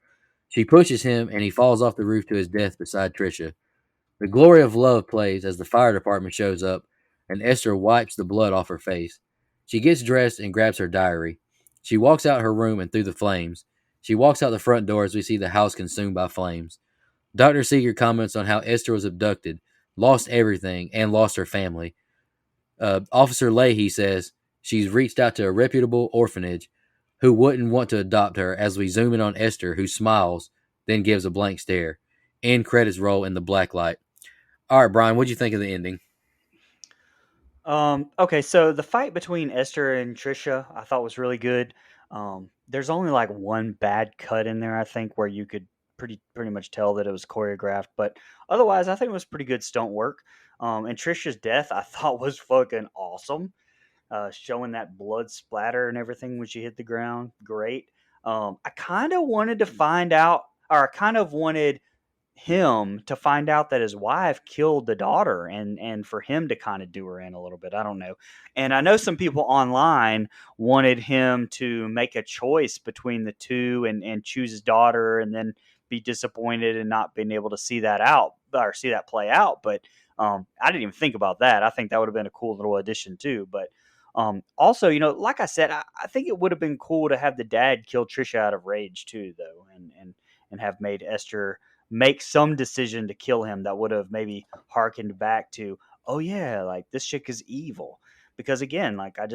She pushes him, and he falls off the roof to his death beside Trisha. The Glory of Love plays as the fire department shows up, and Esther wipes the blood off her face. She gets dressed and grabs her diary. She walks out her room and through the flames. She walks out the front door as we see the house consumed by flames. Dr. Seeger comments on how Esther was abducted, lost everything, and lost her family. Officer Leahy says she's reached out to a reputable orphanage who wouldn't want to adopt her, as we zoom in on Esther, who smiles, then gives a blank stare. End credits roll in the black light. All right, Brian, what'd you think of the ending? Okay, so the fight between Esther and Trisha I thought was really good. There's only like one bad cut in there, I think, where you could pretty much tell that it was choreographed, but otherwise I think it was pretty good stunt work. And Trisha's death I thought was fucking awesome. Showing that blood splatter and everything when she hit the ground, great. I kind of wanted to find out, or I kind of wanted him to find out that his wife killed the daughter, and for him to kind of do her in a little bit. I don't know. And I know some people online wanted him to make a choice between the two and choose his daughter and then be disappointed and not being able to see that out or see that play out. But I didn't even think about that. I think that would have been a cool little addition too. But also, like I said, I think it would have been cool to have the dad kill Trisha out of rage too, though, and have made Esther make some decision to kill him that would have maybe harkened back to, oh yeah, like this chick is evil. Because again, like I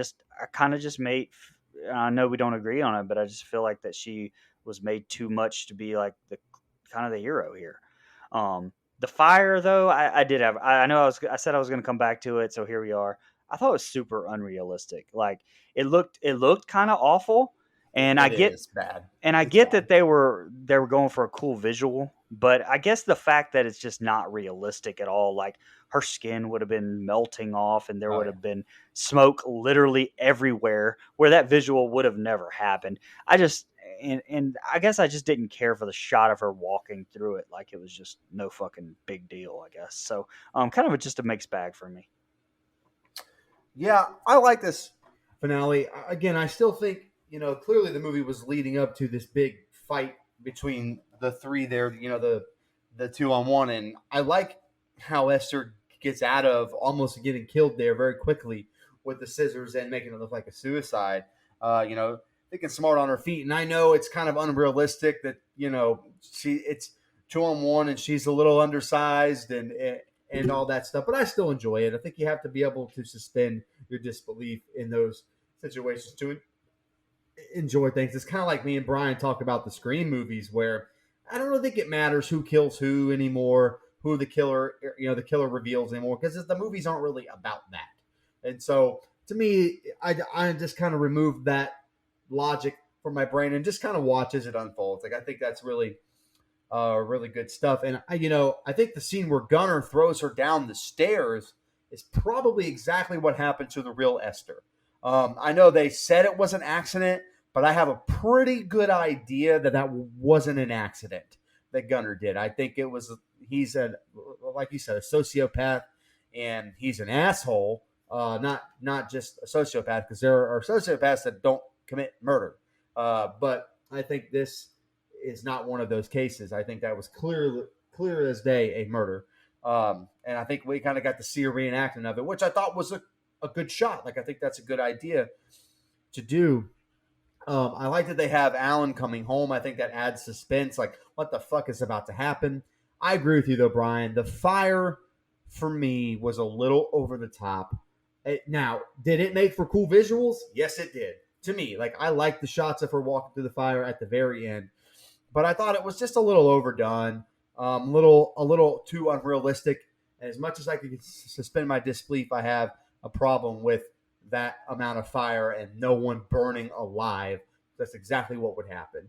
kind of just made, I know we don't agree on it, but I just feel like that she was made too much to be like the kind of the hero here. The fire though, I did have, I know I said I was going to come back to it. So here we are. I thought it was super unrealistic. Like it looked kind of awful. And I get bad. And I get that they were going for a cool visual, but I guess the fact that it's just not realistic at all, like her skin would have been melting off and there would have been smoke literally everywhere where that visual would have never happened. And I guess I just didn't care for the shot of her walking through it. Like it was just no fucking big deal, I guess. So kind of just a mixed bag for me. Yeah, I like this finale. Again, I still think, clearly the movie was leading up to this big fight between the three there, the 2-on-1. And I like how Esther gets out of almost getting killed there very quickly, with the scissors and making it look like a suicide. Thinking smart on her feet. And I know it's kind of unrealistic that, it's 2-on-1 and she's a little undersized and all that stuff, but I still enjoy it. I think you have to be able to suspend your disbelief in those situations to enjoy things. It's kind of like me and Brian talk about the Scream movies, where I don't really think it matters who kills who anymore, who the killer reveals anymore, because the movies aren't really about that. And so to me, I just kind of removed that logic from my brain and just kind of watch as it unfolds. Like, I think that's really really good stuff. And I think the scene where Gunnar throws her down the stairs is probably exactly what happened to the real Esther. I know they said it was an accident, but I have a pretty good idea that wasn't an accident that Gunnar did. I think he's like you said, a sociopath, and he's an asshole. Not just a sociopath, because there are sociopaths that don't commit murder. But I think this is not one of those cases. I think that was clear as day a murder. And I think we kind of got to see a reenactment of it, which I thought was a good shot. Like, I think that's a good idea to do. I like that they have Alan coming home. I think that adds suspense. Like, what the fuck is about to happen? I agree with you, though, Brian. The fire, for me, was a little over the top. Now, did it make for cool visuals? Yes, it did. To me, like, I like the shots of her walking through the fire at the very end, but I thought it was just a little overdone, a little too unrealistic. And as much as I could suspend my disbelief, I have a problem with that amount of fire and no one burning alive. That's exactly what would happen.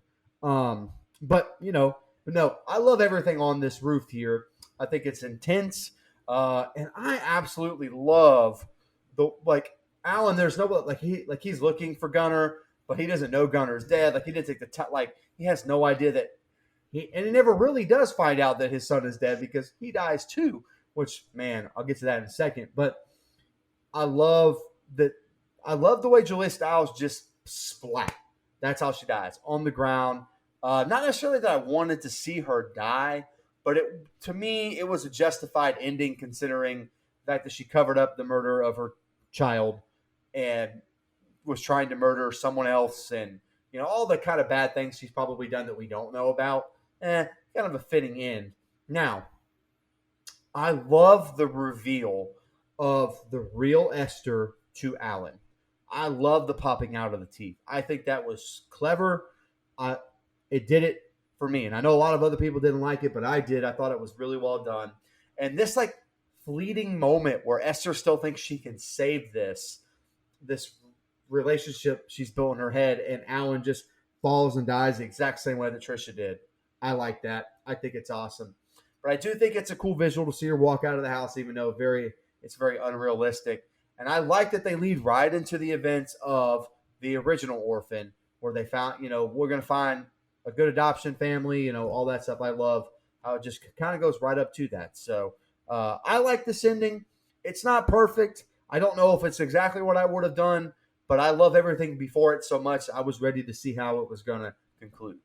But no, I love everything on this roof here. I think it's intense, and I absolutely love Alan. There's no he's looking for Gunnar, but he doesn't know Gunnar's dead. Like, he didn't take the time. Like, he has no idea that he never really does find out that his son is dead, because he dies too. Which, man, I'll get to that in a second. But I love the way Julia Stiles just splat. That's how she dies, on the ground. Not necessarily that I wanted to see her die, but to me, it was a justified ending, considering the fact that she covered up the murder of her child and was trying to murder someone else, and all the kind of bad things she's probably done that we don't know about. Kind of a fitting end. Now, I love the reveal of the real Esther to Alan. I love the popping out of the teeth. I think that was clever. It did it for me, and I know a lot of other people didn't like it, but I did. I thought it was really well done. And this fleeting moment where Esther still thinks she can save this relationship she's built in her head, and Alan just falls and dies the exact same way that Trisha did. I like that. I think it's awesome. But I do think it's a cool visual to see her walk out of the house, even though it's very unrealistic. And I like that they lead right into the events of the original Orphan, where they found, we're going to find a good adoption family, all that stuff. I love how it just kind of goes right up to that. So I like this ending. It's not perfect. I don't know if it's exactly what I would have done, but I love everything before it so much. I was ready to see how it was going to conclude.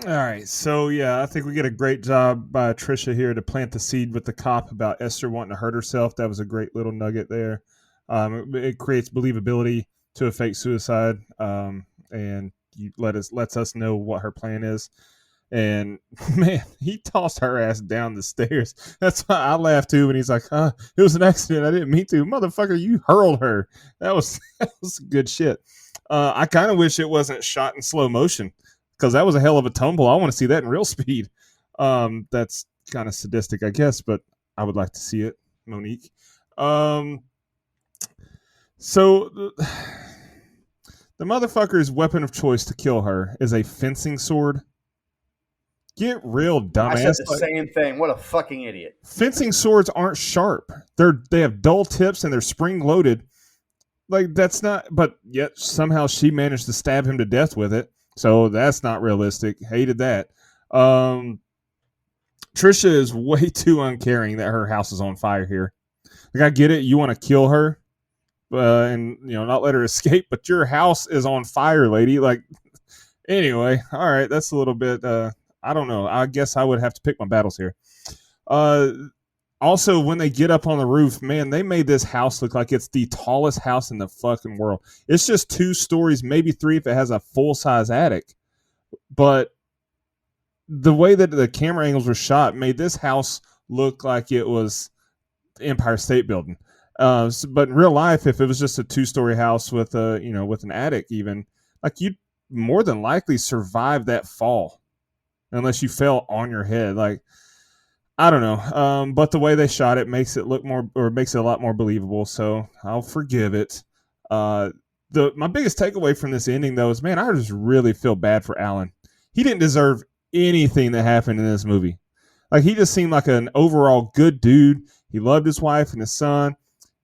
All right, so yeah, I think we get a great job by Trisha here to plant the seed with the cop about Esther wanting to hurt herself. That was a great little nugget there. It creates believability to a fake suicide, and lets us know what her plan is. And man, he tossed her ass down the stairs. That's why I laughed too when he's like, it was an accident. I didn't mean to. Motherfucker, you hurled her. That was good shit. I kind of wish it wasn't shot in slow motion, because that was a hell of a tumble. I want to see that in real speed. That's kind of sadistic, I guess, but I would like to see it, Monique. So the motherfucker's weapon of choice to kill her is a fencing sword. Get real, dumbass. I said the same thing. What a fucking idiot. Fencing swords aren't sharp. They have dull tips and they're spring loaded. Like, that's not, but yet somehow she managed to stab him to death with it. So that's not realistic. Hated that. Trisha is way too uncaring that her house is on fire here. Like, I get it. You want to kill her and, not let her escape, but your house is on fire, lady. Like, anyway, all right. That's a little bit, I don't know. I guess I would have to pick my battles here. Also, when they get up on the roof, man, they made this house look like it's the tallest house in the fucking world. It's just 2 stories, maybe 3 if it has a full-size attic. But the way that the camera angles were shot made this house look like it was the Empire State Building. But in real life, if it was just a 2-story house with with an attic, even like you'd more than likely survive that fall, unless you fell on your head. Like I don't know, but the way they shot it makes it look more, or makes it a lot more believable. So I'll forgive it. My biggest takeaway from this ending, though, is man, I just really feel bad for Alan. He didn't deserve anything that happened in this movie. Like he just seemed like an overall good dude. He loved his wife and his son,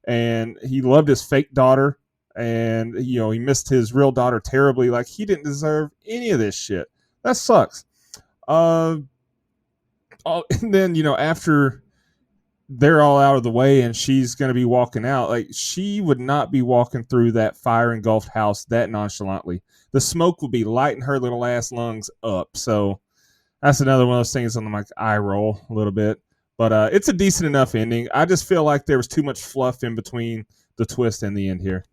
and he loved his fake daughter, and he missed his real daughter terribly. Like he didn't deserve any of this shit. That sucks. And then after they're all out of the way and she's going to be walking out, like she would not be walking through that fire engulfed house that nonchalantly. The smoke would be lighting her little ass lungs up. So that's another one of those things on my eye roll a little bit. But it's a decent enough ending. I just feel like there was too much fluff in between the twist and the end here.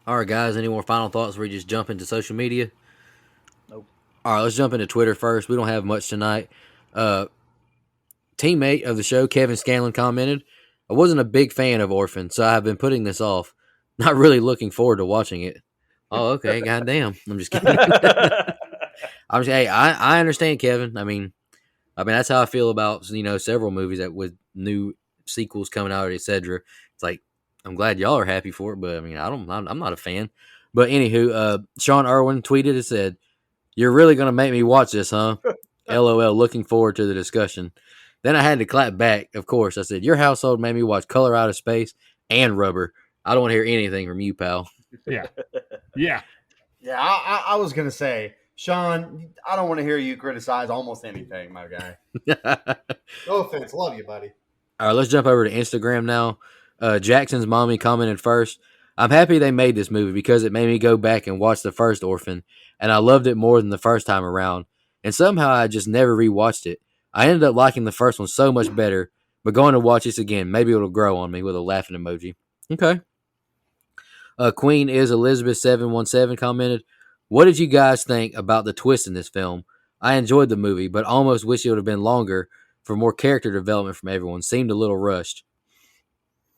All right, guys, any more final thoughts before we just jump into social media? Nope. All right, let's jump into Twitter first. We don't have much tonight. Teammate of the show, Kevin Scanlon, commented, I wasn't a big fan of Orphan, so I've been putting this off. Not really looking forward to watching it. Oh, okay, goddamn. I'm just kidding. Hey, I understand, Kevin. I mean, that's how I feel about several movies that with new sequels coming out, etc. It's like I'm glad y'all are happy for it, but I mean, I'm not a fan. But anywho, Sean Irwin tweeted and said, "You're really gonna make me watch this, huh? LOL. Looking forward to the discussion." Then I had to clap back. Of course, I said, "Your household made me watch Color Out of Space and Rubber. I don't want to hear anything from you, pal." Yeah. I was gonna say, Sean, I don't want to hear you criticize almost anything, my guy. No offense, love you, buddy. All right, let's jump over to Instagram now. Jackson's mommy commented first, I'm happy they made this movie because it made me go back and watch the first Orphan, and I loved it more than the first time around. And somehow I just never rewatched it. I ended up liking the first one so much better, but going to watch this again, maybe it'll grow on me, with a laughing emoji. Okay. Queen is Elizabeth 717 commented, what did you guys think about the twist in this film? I enjoyed the movie, but almost wish it would have been longer for more character development from everyone. Seemed a little rushed.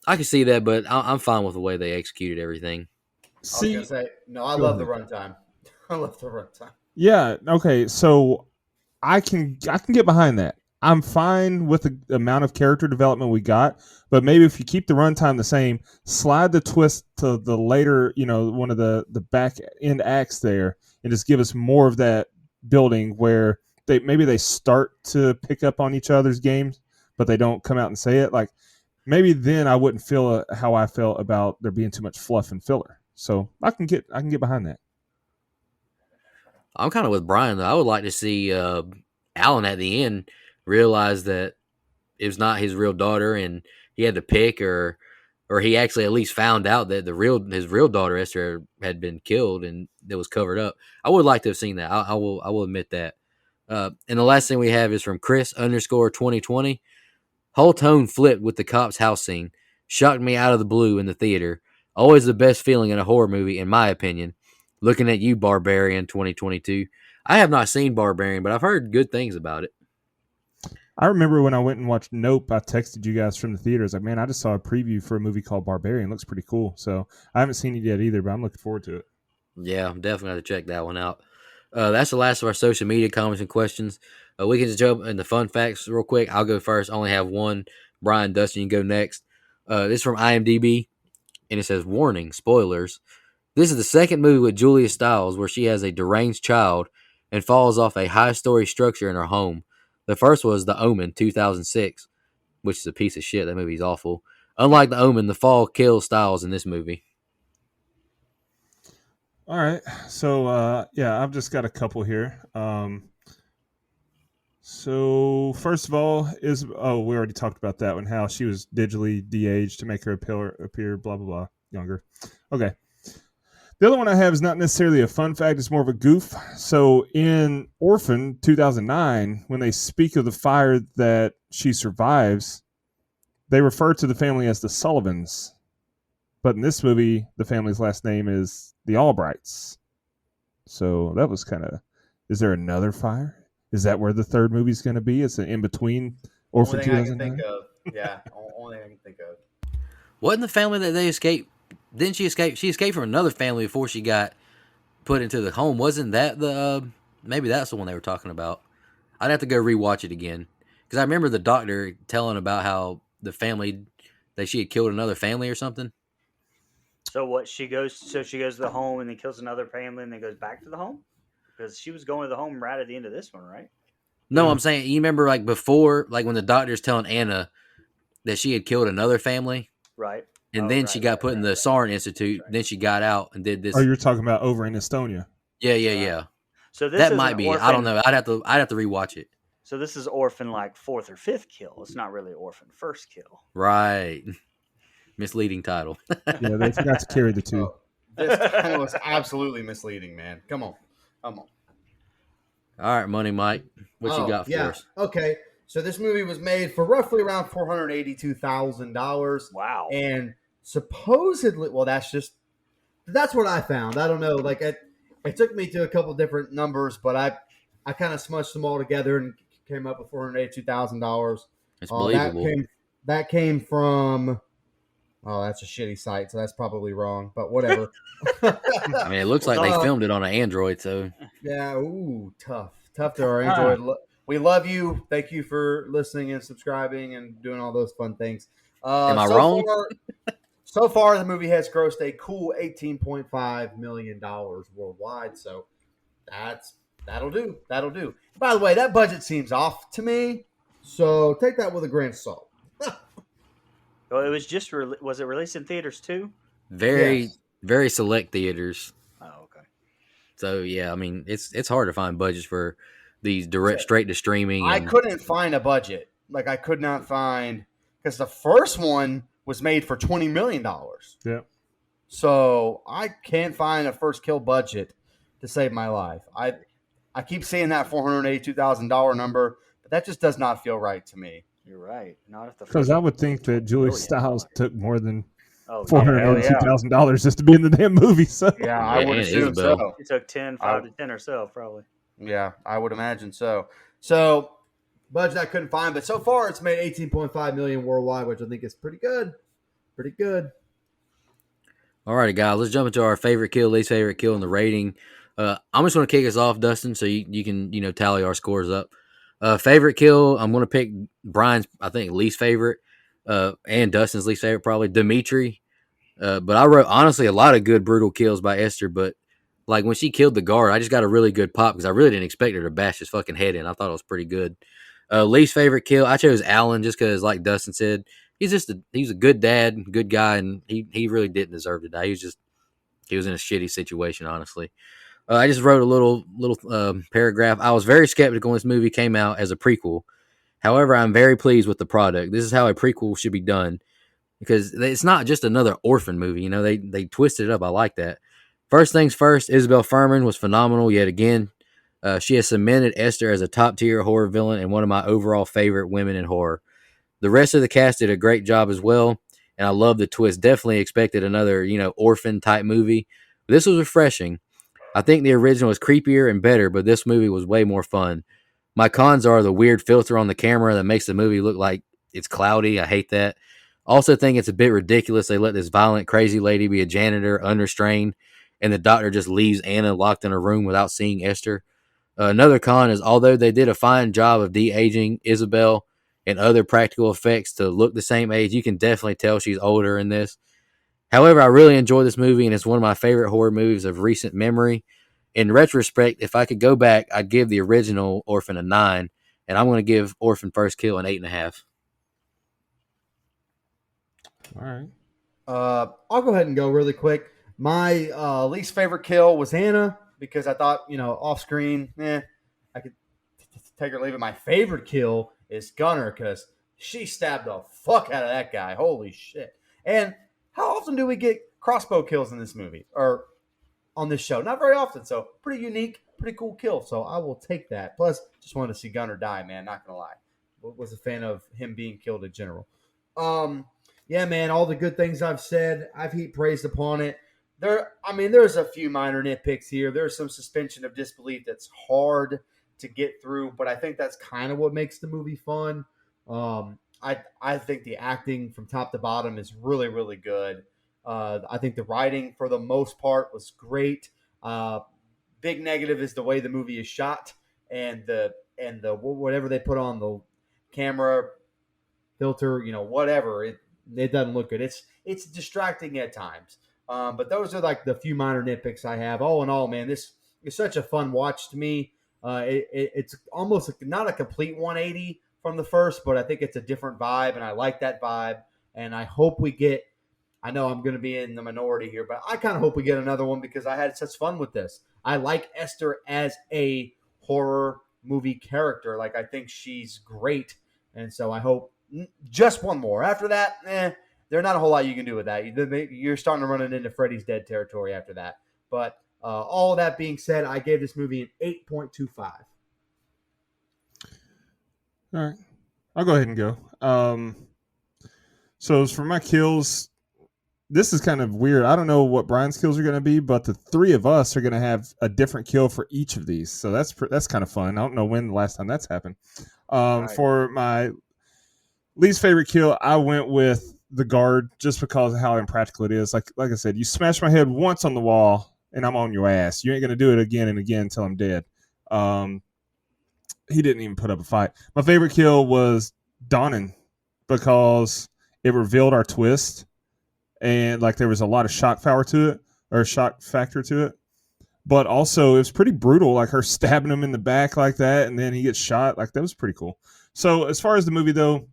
I can see that, but I'm fine with the way they executed everything. See, I was gonna say, no, I love the runtime. I love the runtime. Yeah. Okay. So I can get behind that. I'm fine with the amount of character development we got, but maybe if you keep the runtime the same, slide the twist to the later, one of the back end acts there, and just give us more of that building where they start to pick up on each other's games, but they don't come out and say it. Like maybe then I wouldn't feel how I felt about there being too much fluff and filler. So I can get behind that. I'm kind of with Brian, though. I would like to see Alan at the end realize that it was not his real daughter and he had to pick, or he actually at least found out that his real daughter, Esther, had been killed and that was covered up. I would like to have seen that. I will admit that. And the last thing we have is from Chris_2020. Whole tone flipped with the cop's house scene. Shocked me out of the blue in the theater. Always the best feeling in a horror movie, in my opinion. Looking at you, Barbarian 2022. I have not seen Barbarian, but I've heard good things about it. I remember when I went and watched Nope, I texted you guys from the theater. I was like, man, I just saw a preview for a movie called Barbarian. It looks pretty cool. So I haven't seen it yet either, but I'm looking forward to it. Yeah, I'm definitely going to check that one out. That's the last of our social media comments and questions. We can just jump into fun facts real quick. I'll go first. I only have one. Brian, Dustin, you can go next. This is from IMDb, and it says, warning, spoilers. This is the second movie with Julia Stiles where she has a deranged child and falls off a high-story structure in her home. The first was The Omen, 2006, which is a piece of shit. That movie's awful. Unlike The Omen, the fall kills Stiles in this movie. All right. So, I've just got a couple here. So, first of all, we already talked about that one, how she was digitally de-aged to make her appear blah, blah, blah, younger. Okay. The other one I have is not necessarily a fun fact. It's more of a goof. So in Orphan 2009, when they speak of the fire that she survives, they refer to the family as the Sullivans. But in this movie, the family's last name is the Albrights. So that was kind of... Is there another fire? Is that where the third movie's going to be? It's an in-between Orphan 2009? Yeah, only thing I can think of. Wasn't the family that they escaped? Didn't she escape? She escaped from another family before she got put into the home. Wasn't that the? Maybe that's the one they were talking about. I'd have to go rewatch it again because I remember the doctor telling about how the family that she had killed another family or something. So what? She goes to the home and then kills another family and then goes back to the home because she was going to the home right at the end of this one, right? No, Yeah. I'm saying you remember like before, like when the doctor's telling Anna that she had killed another family. Right. And then she got put in the Sarin Institute. Then she got out and did this. Oh, you're talking about over in Estonia. Yeah. So this that is might be. I don't know. I'd have to rewatch it. So this is Orphan like fourth or fifth kill. It's not really Orphan first kill. Right. Misleading title. Yeah, they forgot to carry the two. This title was absolutely misleading, man. Come on. All right, Money Mike. What you got for us? Okay. So this movie was made for roughly around $482,000. Wow. And supposedly, well, that's what I found. I don't know. Like it took me to a couple different numbers, but I kind of smushed them all together and came up with $482,000. It's believable. That came from. Oh, that's a shitty site, so that's probably wrong. But whatever. I mean, it looks like they filmed it on an Android, so Yeah. Ooh, tough to our Android. We love you. Thank you for listening and subscribing and doing all those fun things. Am I wrong? So far, the movie has grossed a cool $18.5 million worldwide. So that'll do. By the way, that budget seems off to me. So take that with a grain of salt. Well, it was just was it released in theaters too? very select theaters. Oh, okay. So yeah, I mean, it's hard to find budgets for these straight to streaming. I couldn't find a budget. Like I could not find because the first one was made for $20 million. Yeah. So I can't find a first kill budget to save my life. I keep seeing that $482,000 number, but that just does not feel right to me. You're right. Not if the Because I would think that Julie Stiles took more than $482,000 just to be in the damn movie. So yeah, I would assume Isabel. so. She took 5 to 10 herself, probably. Yeah, I would imagine so. So budget I couldn't find, but so far it's made $18.5 million worldwide, which I think is pretty good. Pretty good. All righty, guys, let's jump into our favorite kill, least favorite kill, and the rating. I'm just going to kick us off, Dustin, so you can tally our scores up. Favorite kill, I'm going to pick Brian's, I think, least favorite, and Dustin's least favorite, probably Dimitri. But I wrote, honestly, a lot of good brutal kills by Esther, but like when she killed the guard, I just got a really good pop because I really didn't expect her to bash his fucking head in. I thought it was pretty good. Least favorite kill, I chose Alan just because, like Dustin said, he's a good dad, good guy, and he really didn't deserve to die. He was in a shitty situation, honestly. I just wrote a little paragraph. I was very skeptical when this movie came out as a prequel. However, I'm very pleased with the product. This is how a prequel should be done because it's not just another Orphan movie. They twisted it up. I like that. First things first, Isabel Fuhrman was phenomenal yet again. She has cemented Esther as a top-tier horror villain and one of my overall favorite women in horror. The rest of the cast did a great job as well, and I love the twist. Definitely expected another, Orphan-type movie. This was refreshing. I think the original was creepier and better, but this movie was way more fun. My cons are the weird filter on the camera that makes the movie look like it's cloudy. I hate that. Also think it's a bit ridiculous they let this violent, crazy lady be a janitor, unrestrained, and the doctor just leaves Anna locked in a room without seeing Esther. Another con is although they did a fine job of de-aging Isabel and other practical effects to look the same age, you can definitely tell she's older in this. However, I really enjoy this movie, and it's one of my favorite horror movies of recent memory. In retrospect, if I could go back, I'd give the original Orphan a 9, and I'm going to give Orphan First Kill an 8.5. all right. I'll go ahead and go really quick. My least favorite kill was Hannah because I thought, off screen, I could take her or leave it. My favorite kill is Gunner because she stabbed the fuck out of that guy. Holy shit. And how often do we get crossbow kills in this movie? Or on this show. Not very often, so pretty unique, pretty cool kill. So I will take that. Plus, just wanted to see Gunner die, man. Not gonna lie, was a fan of him being killed in general. Yeah, man. All the good things I've said, I've heaped praise upon it. There's a few minor nitpicks here. There's some suspension of disbelief that's hard to get through, but I think that's kind of what makes the movie fun. I think the acting from top to bottom is really, really good. I think the writing, for the most part, was great. Big negative is the way the movie is shot and the whatever they put on the camera filter, whatever it doesn't look good. It's distracting at times. But those are like the few minor nitpicks I have. All in all, man, this is such a fun watch to me. It's almost not a complete 180 from the first, but I think it's a different vibe, and I like that vibe. And I hope we get. I know I'm going to be in the minority here, but I kind of hope we get another one because I had such fun with this. I like Esther as a horror movie character. Like, I think she's great. And so I hope just one more. After that, there's not a whole lot you can do with that. You're starting to run it into Freddy's Dead territory after that. But all of that being said, I gave this movie an 8.25. All right. I'll go ahead and go. So as for my kills, this is kind of weird. I don't know what Brian's kills are going to be, but the three of us are going to have a different kill for each of these. So that's kind of fun. I don't know when the last time that's happened. Right. For my least favorite kill, I went with the guard just because of how impractical it is. Like I said, you smash my head once on the wall and I'm on your ass. You ain't going to do it again and again until I'm dead. He didn't even put up a fight. My favorite kill was Donnan because it revealed our twist. And like there was a lot of shock factor to it, but also it was pretty brutal. Like her stabbing him in the back like that, and then he gets shot. Like that was pretty cool. So as far as the movie though,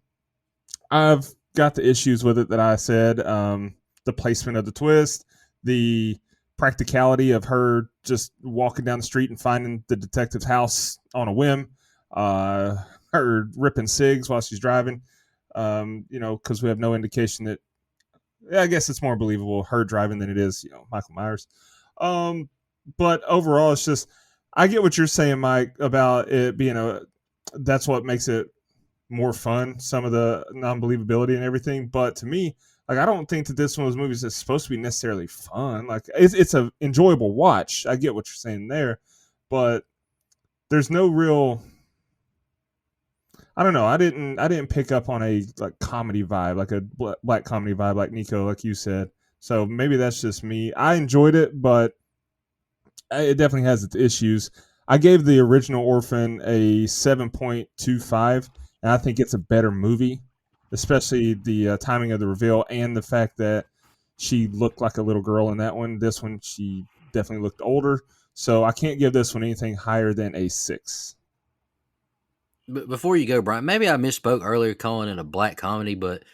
I've got the issues with it that I said. The placement of the twist, the practicality of her just walking down the street and finding the detective's house on a whim, her ripping cigs while she's driving. Because we have no indication that. I guess it's more believable her driving than it is, Michael Myers. But overall, it's just I get what you're saying, Mike, about it being that's what makes it more fun. Some of the non-believability and everything, but to me, like I don't think that this one of those movies is supposed to be necessarily fun. Like it's a enjoyable watch. I get what you're saying there, but there's no real. I don't know. I didn't pick up on a like comedy vibe, like a black comedy vibe, like Nico, like you said. So maybe that's just me. I enjoyed it, but it definitely has its issues. I gave the original Orphan a 7.25, and I think it's a better movie, especially the timing of the reveal and the fact that she looked like a little girl in that one. This one, she definitely looked older. So I can't give this one anything higher than a 6. But before you go, Brian, maybe I misspoke earlier calling it a black comedy, but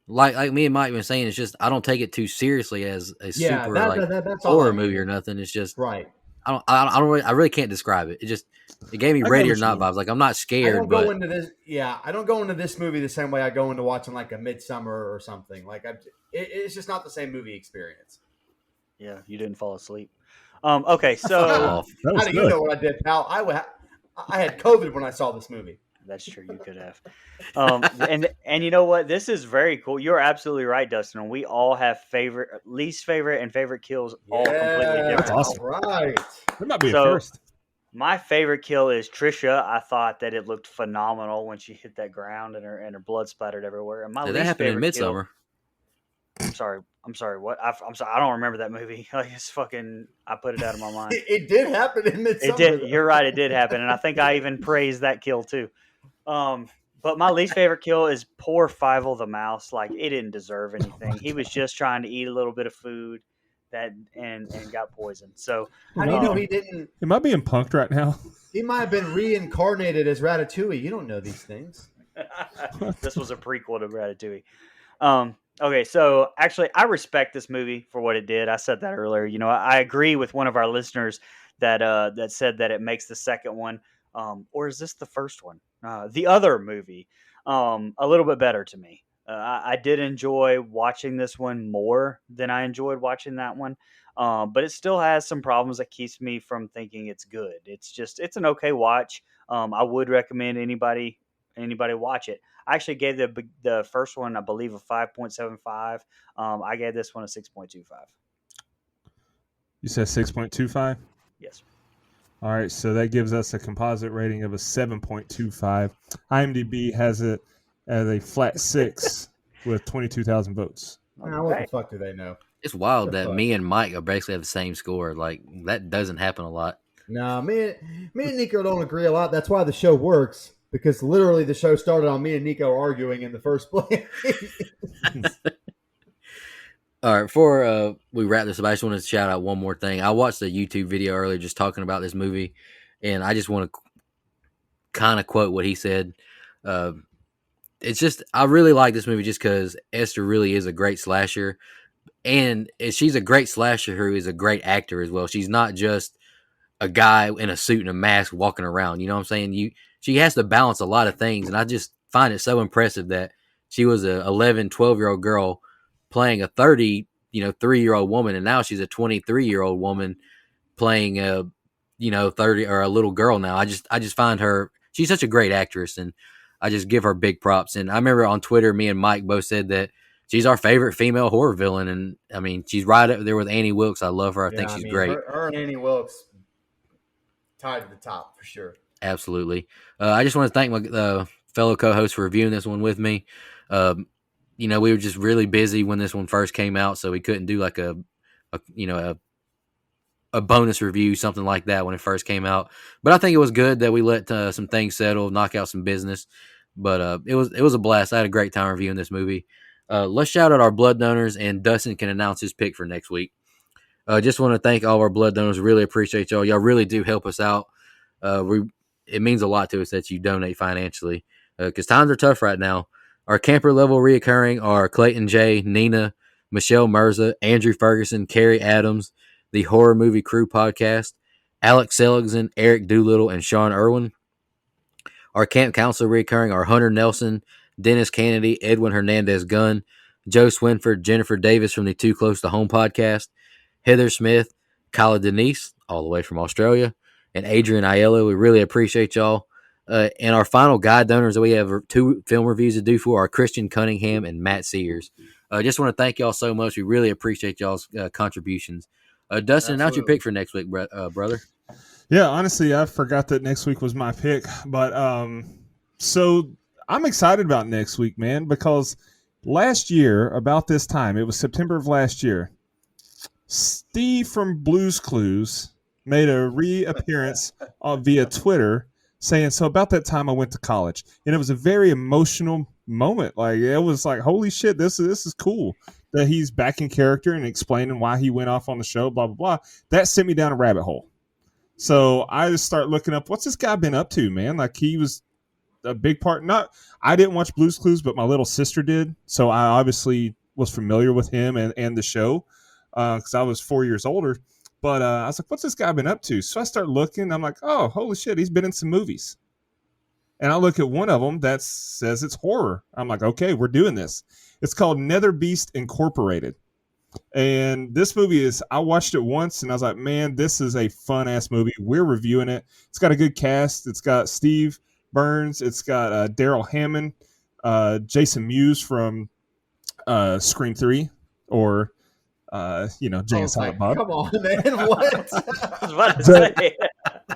like me and Mike been saying, it's just I don't take it too seriously as a super that's horror movie or nothing. It's just right. I really can't describe it. It gave me Ready or Not vibes. Like I'm not scared. I don't go into this movie the same way I go into watching like a Midsummer or something. Like it's just not the same movie experience. Yeah, you didn't fall asleep. Okay, so how do you know what I did, pal? I had COVID when I saw this movie. That's true. You could have. And you know what? This is very cool. You're absolutely right, Dustin. We all have least favorite, and favorite kills all completely different. That's awesome. Right. That might be a first. My favorite kill is Trisha. I thought that it looked phenomenal when she hit that ground and her blood splattered everywhere. And that happened in Midsummer. I'm sorry. What? I'm sorry. I don't remember that movie. Like it's fucking. I put it out of my mind. It did happen in Midsummer. It did. You're right. It did happen, and I think I even praised that kill too. But my least favorite kill is poor Fievel the mouse. Like it didn't deserve anything. He was just trying to eat a little bit of food and got poisoned. So how do you know he didn't? Am I being punked right now? He might have been reincarnated as Ratatouille. You don't know these things. This was a prequel to Ratatouille. Okay, so actually, I respect this movie for what it did. I said that earlier. I agree with one of our listeners that said that it makes the second one, or is this the first one? The other movie, a little bit better to me. I did enjoy watching this one more than I enjoyed watching that one. But it still has some problems that keeps me from thinking it's good. It's an okay watch. I would recommend anybody watch it. I actually gave the first one, I believe, a 5.75. I gave this one a 6.25. You said 6.25? Yes. All right, so that gives us a composite rating of a 7.25. IMDb has it as a flat 6 with 22,000 votes. Now, what the fuck do they know? It's wild that fuck? me and Mike are basically have the same score. Like, that doesn't happen a lot. No, me and Nico don't agree a lot. That's why the show works, because literally the show started on me and Nico arguing in the first place. All right, before we wrap this up, I just want to shout out one more thing. I watched a YouTube video earlier just talking about this movie, and I just want to kind of quote what he said. It's just, I really like this movie just because Esther really is a great slasher, and she's a great slasher who is a great actor as well. She's not just a guy in a suit and a mask walking around. You know what I'm saying? She has to balance a lot of things, and I just find it so impressive that she was a 11, 12-year-old girl playing a 3-year-old woman, and now she's a 23-year-old woman playing a 30 or a little girl now. I just find her, she's such a great actress, and I just give her big props. And I remember on Twitter, me and Mike both said that she's our favorite female horror villain, and I mean, she's right up there with Annie Wilkes. I love her. I think she's great. Her and Annie Wilkes tied to the top for sure. Absolutely. I just want to thank my fellow co-hosts for reviewing this one with me. We were just really busy when this one first came out, so we couldn't do like a bonus review, something like that when it first came out. But I think it was good that we let some things settle, knock out some business. But it was a blast. I had a great time reviewing this movie. Let's shout out our blood donors, and Dustin can announce his pick for next week. Just want to thank all of our blood donors. Really appreciate y'all. Y'all really do help us out. It means a lot to us that you donate financially, because times are tough right now. Our camper level reoccurring are Clayton J, Nina, Michelle Mirza, Andrew Ferguson, Carrie Adams, the Horror Movie Crew podcast, Alex Seligson, Eric Doolittle, and Sean Irwin. Our camp council reoccurring are Hunter Nelson, Dennis Kennedy, Edwin Hernandez Gunn, Joe Swinford, Jennifer Davis from the Too Close to Home podcast, Heather Smith, Kyla Denise, all the way from Australia, and Adrian Aiello. We really appreciate y'all. And our final guide donors that we have 2 film reviews to do for are Christian Cunningham and Matt Sears. Just want to thank y'all so much. We really appreciate y'all's contributions. Dustin, announce your pick for next week, brother. Yeah, honestly, I forgot that next week was my pick. But so I'm excited about next week, man, because last year, about this time, it was September of last year, Steve from Blue's Clues made a reappearance via Twitter saying, so about that time I went to college. And it was a very emotional moment. Like, it was like, holy shit, this is cool that he's back in character and explaining why he went off on the show, blah, blah, blah. That sent me down a rabbit hole. So I just start looking up, what's this guy been up to, man? Like, he was a big part. I didn't watch Blue's Clues, but my little sister did. So I obviously was familiar with him and the show because I was 4 years older. But I was like, what's this guy been up to? So I start looking. I'm like, oh, holy shit, he's been in some movies. And I look at one of them that says it's horror. I'm like, okay, we're doing this. It's called Nether Beast Incorporated. And this movie I watched it once, and I was like, man, this is a fun-ass movie. We're reviewing it. It's got a good cast. It's got Steve Burns. It's got Daryl Hammond, Jason Mewes from Scream 3, or... Jay and Silent Bob. Come on, man. What? I was about to say.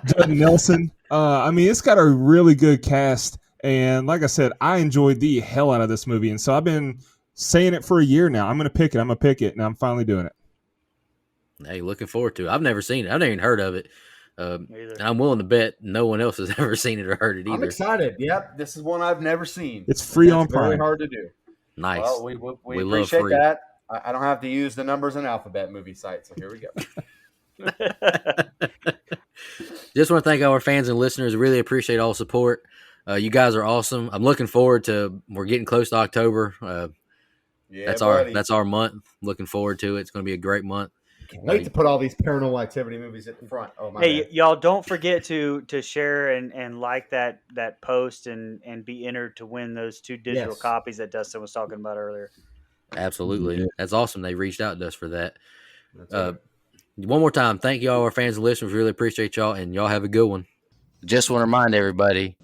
Judd Nelson. I mean, it's got a really good cast. And like I said, I enjoyed the hell out of this movie. And so I've been saying it for a year now. I'm going to pick it. And I'm finally doing it. Hey, looking forward to it. I've never seen it. I've never even heard of it. And I'm willing to bet no one else has ever seen it or heard it either. I'm excited. Yep. This is one I've never seen. It's free on Prime. Very hard to do. Nice. Well, we appreciate free. that. I don't have to use the numbers in Alphabet movie site, so here we go. Just want to thank all our fans and listeners. Really appreciate all the support. You guys are awesome. I'm looking forward to. We're getting close to October. Yeah, that's our month. Looking forward to it. It's going to be a great month. Can't wait to put all these Paranormal Activity movies at the front. Oh my! Hey, bad. y'all, don't forget to share and like that post and be entered to win those 2 digital Yes. copies that Dustin was talking about earlier. Absolutely. Yeah. That's awesome. They reached out to us for that. That's right. One more time, thank y'all, our fans and listeners. Really appreciate y'all, and y'all have a good one. Just want to remind everybody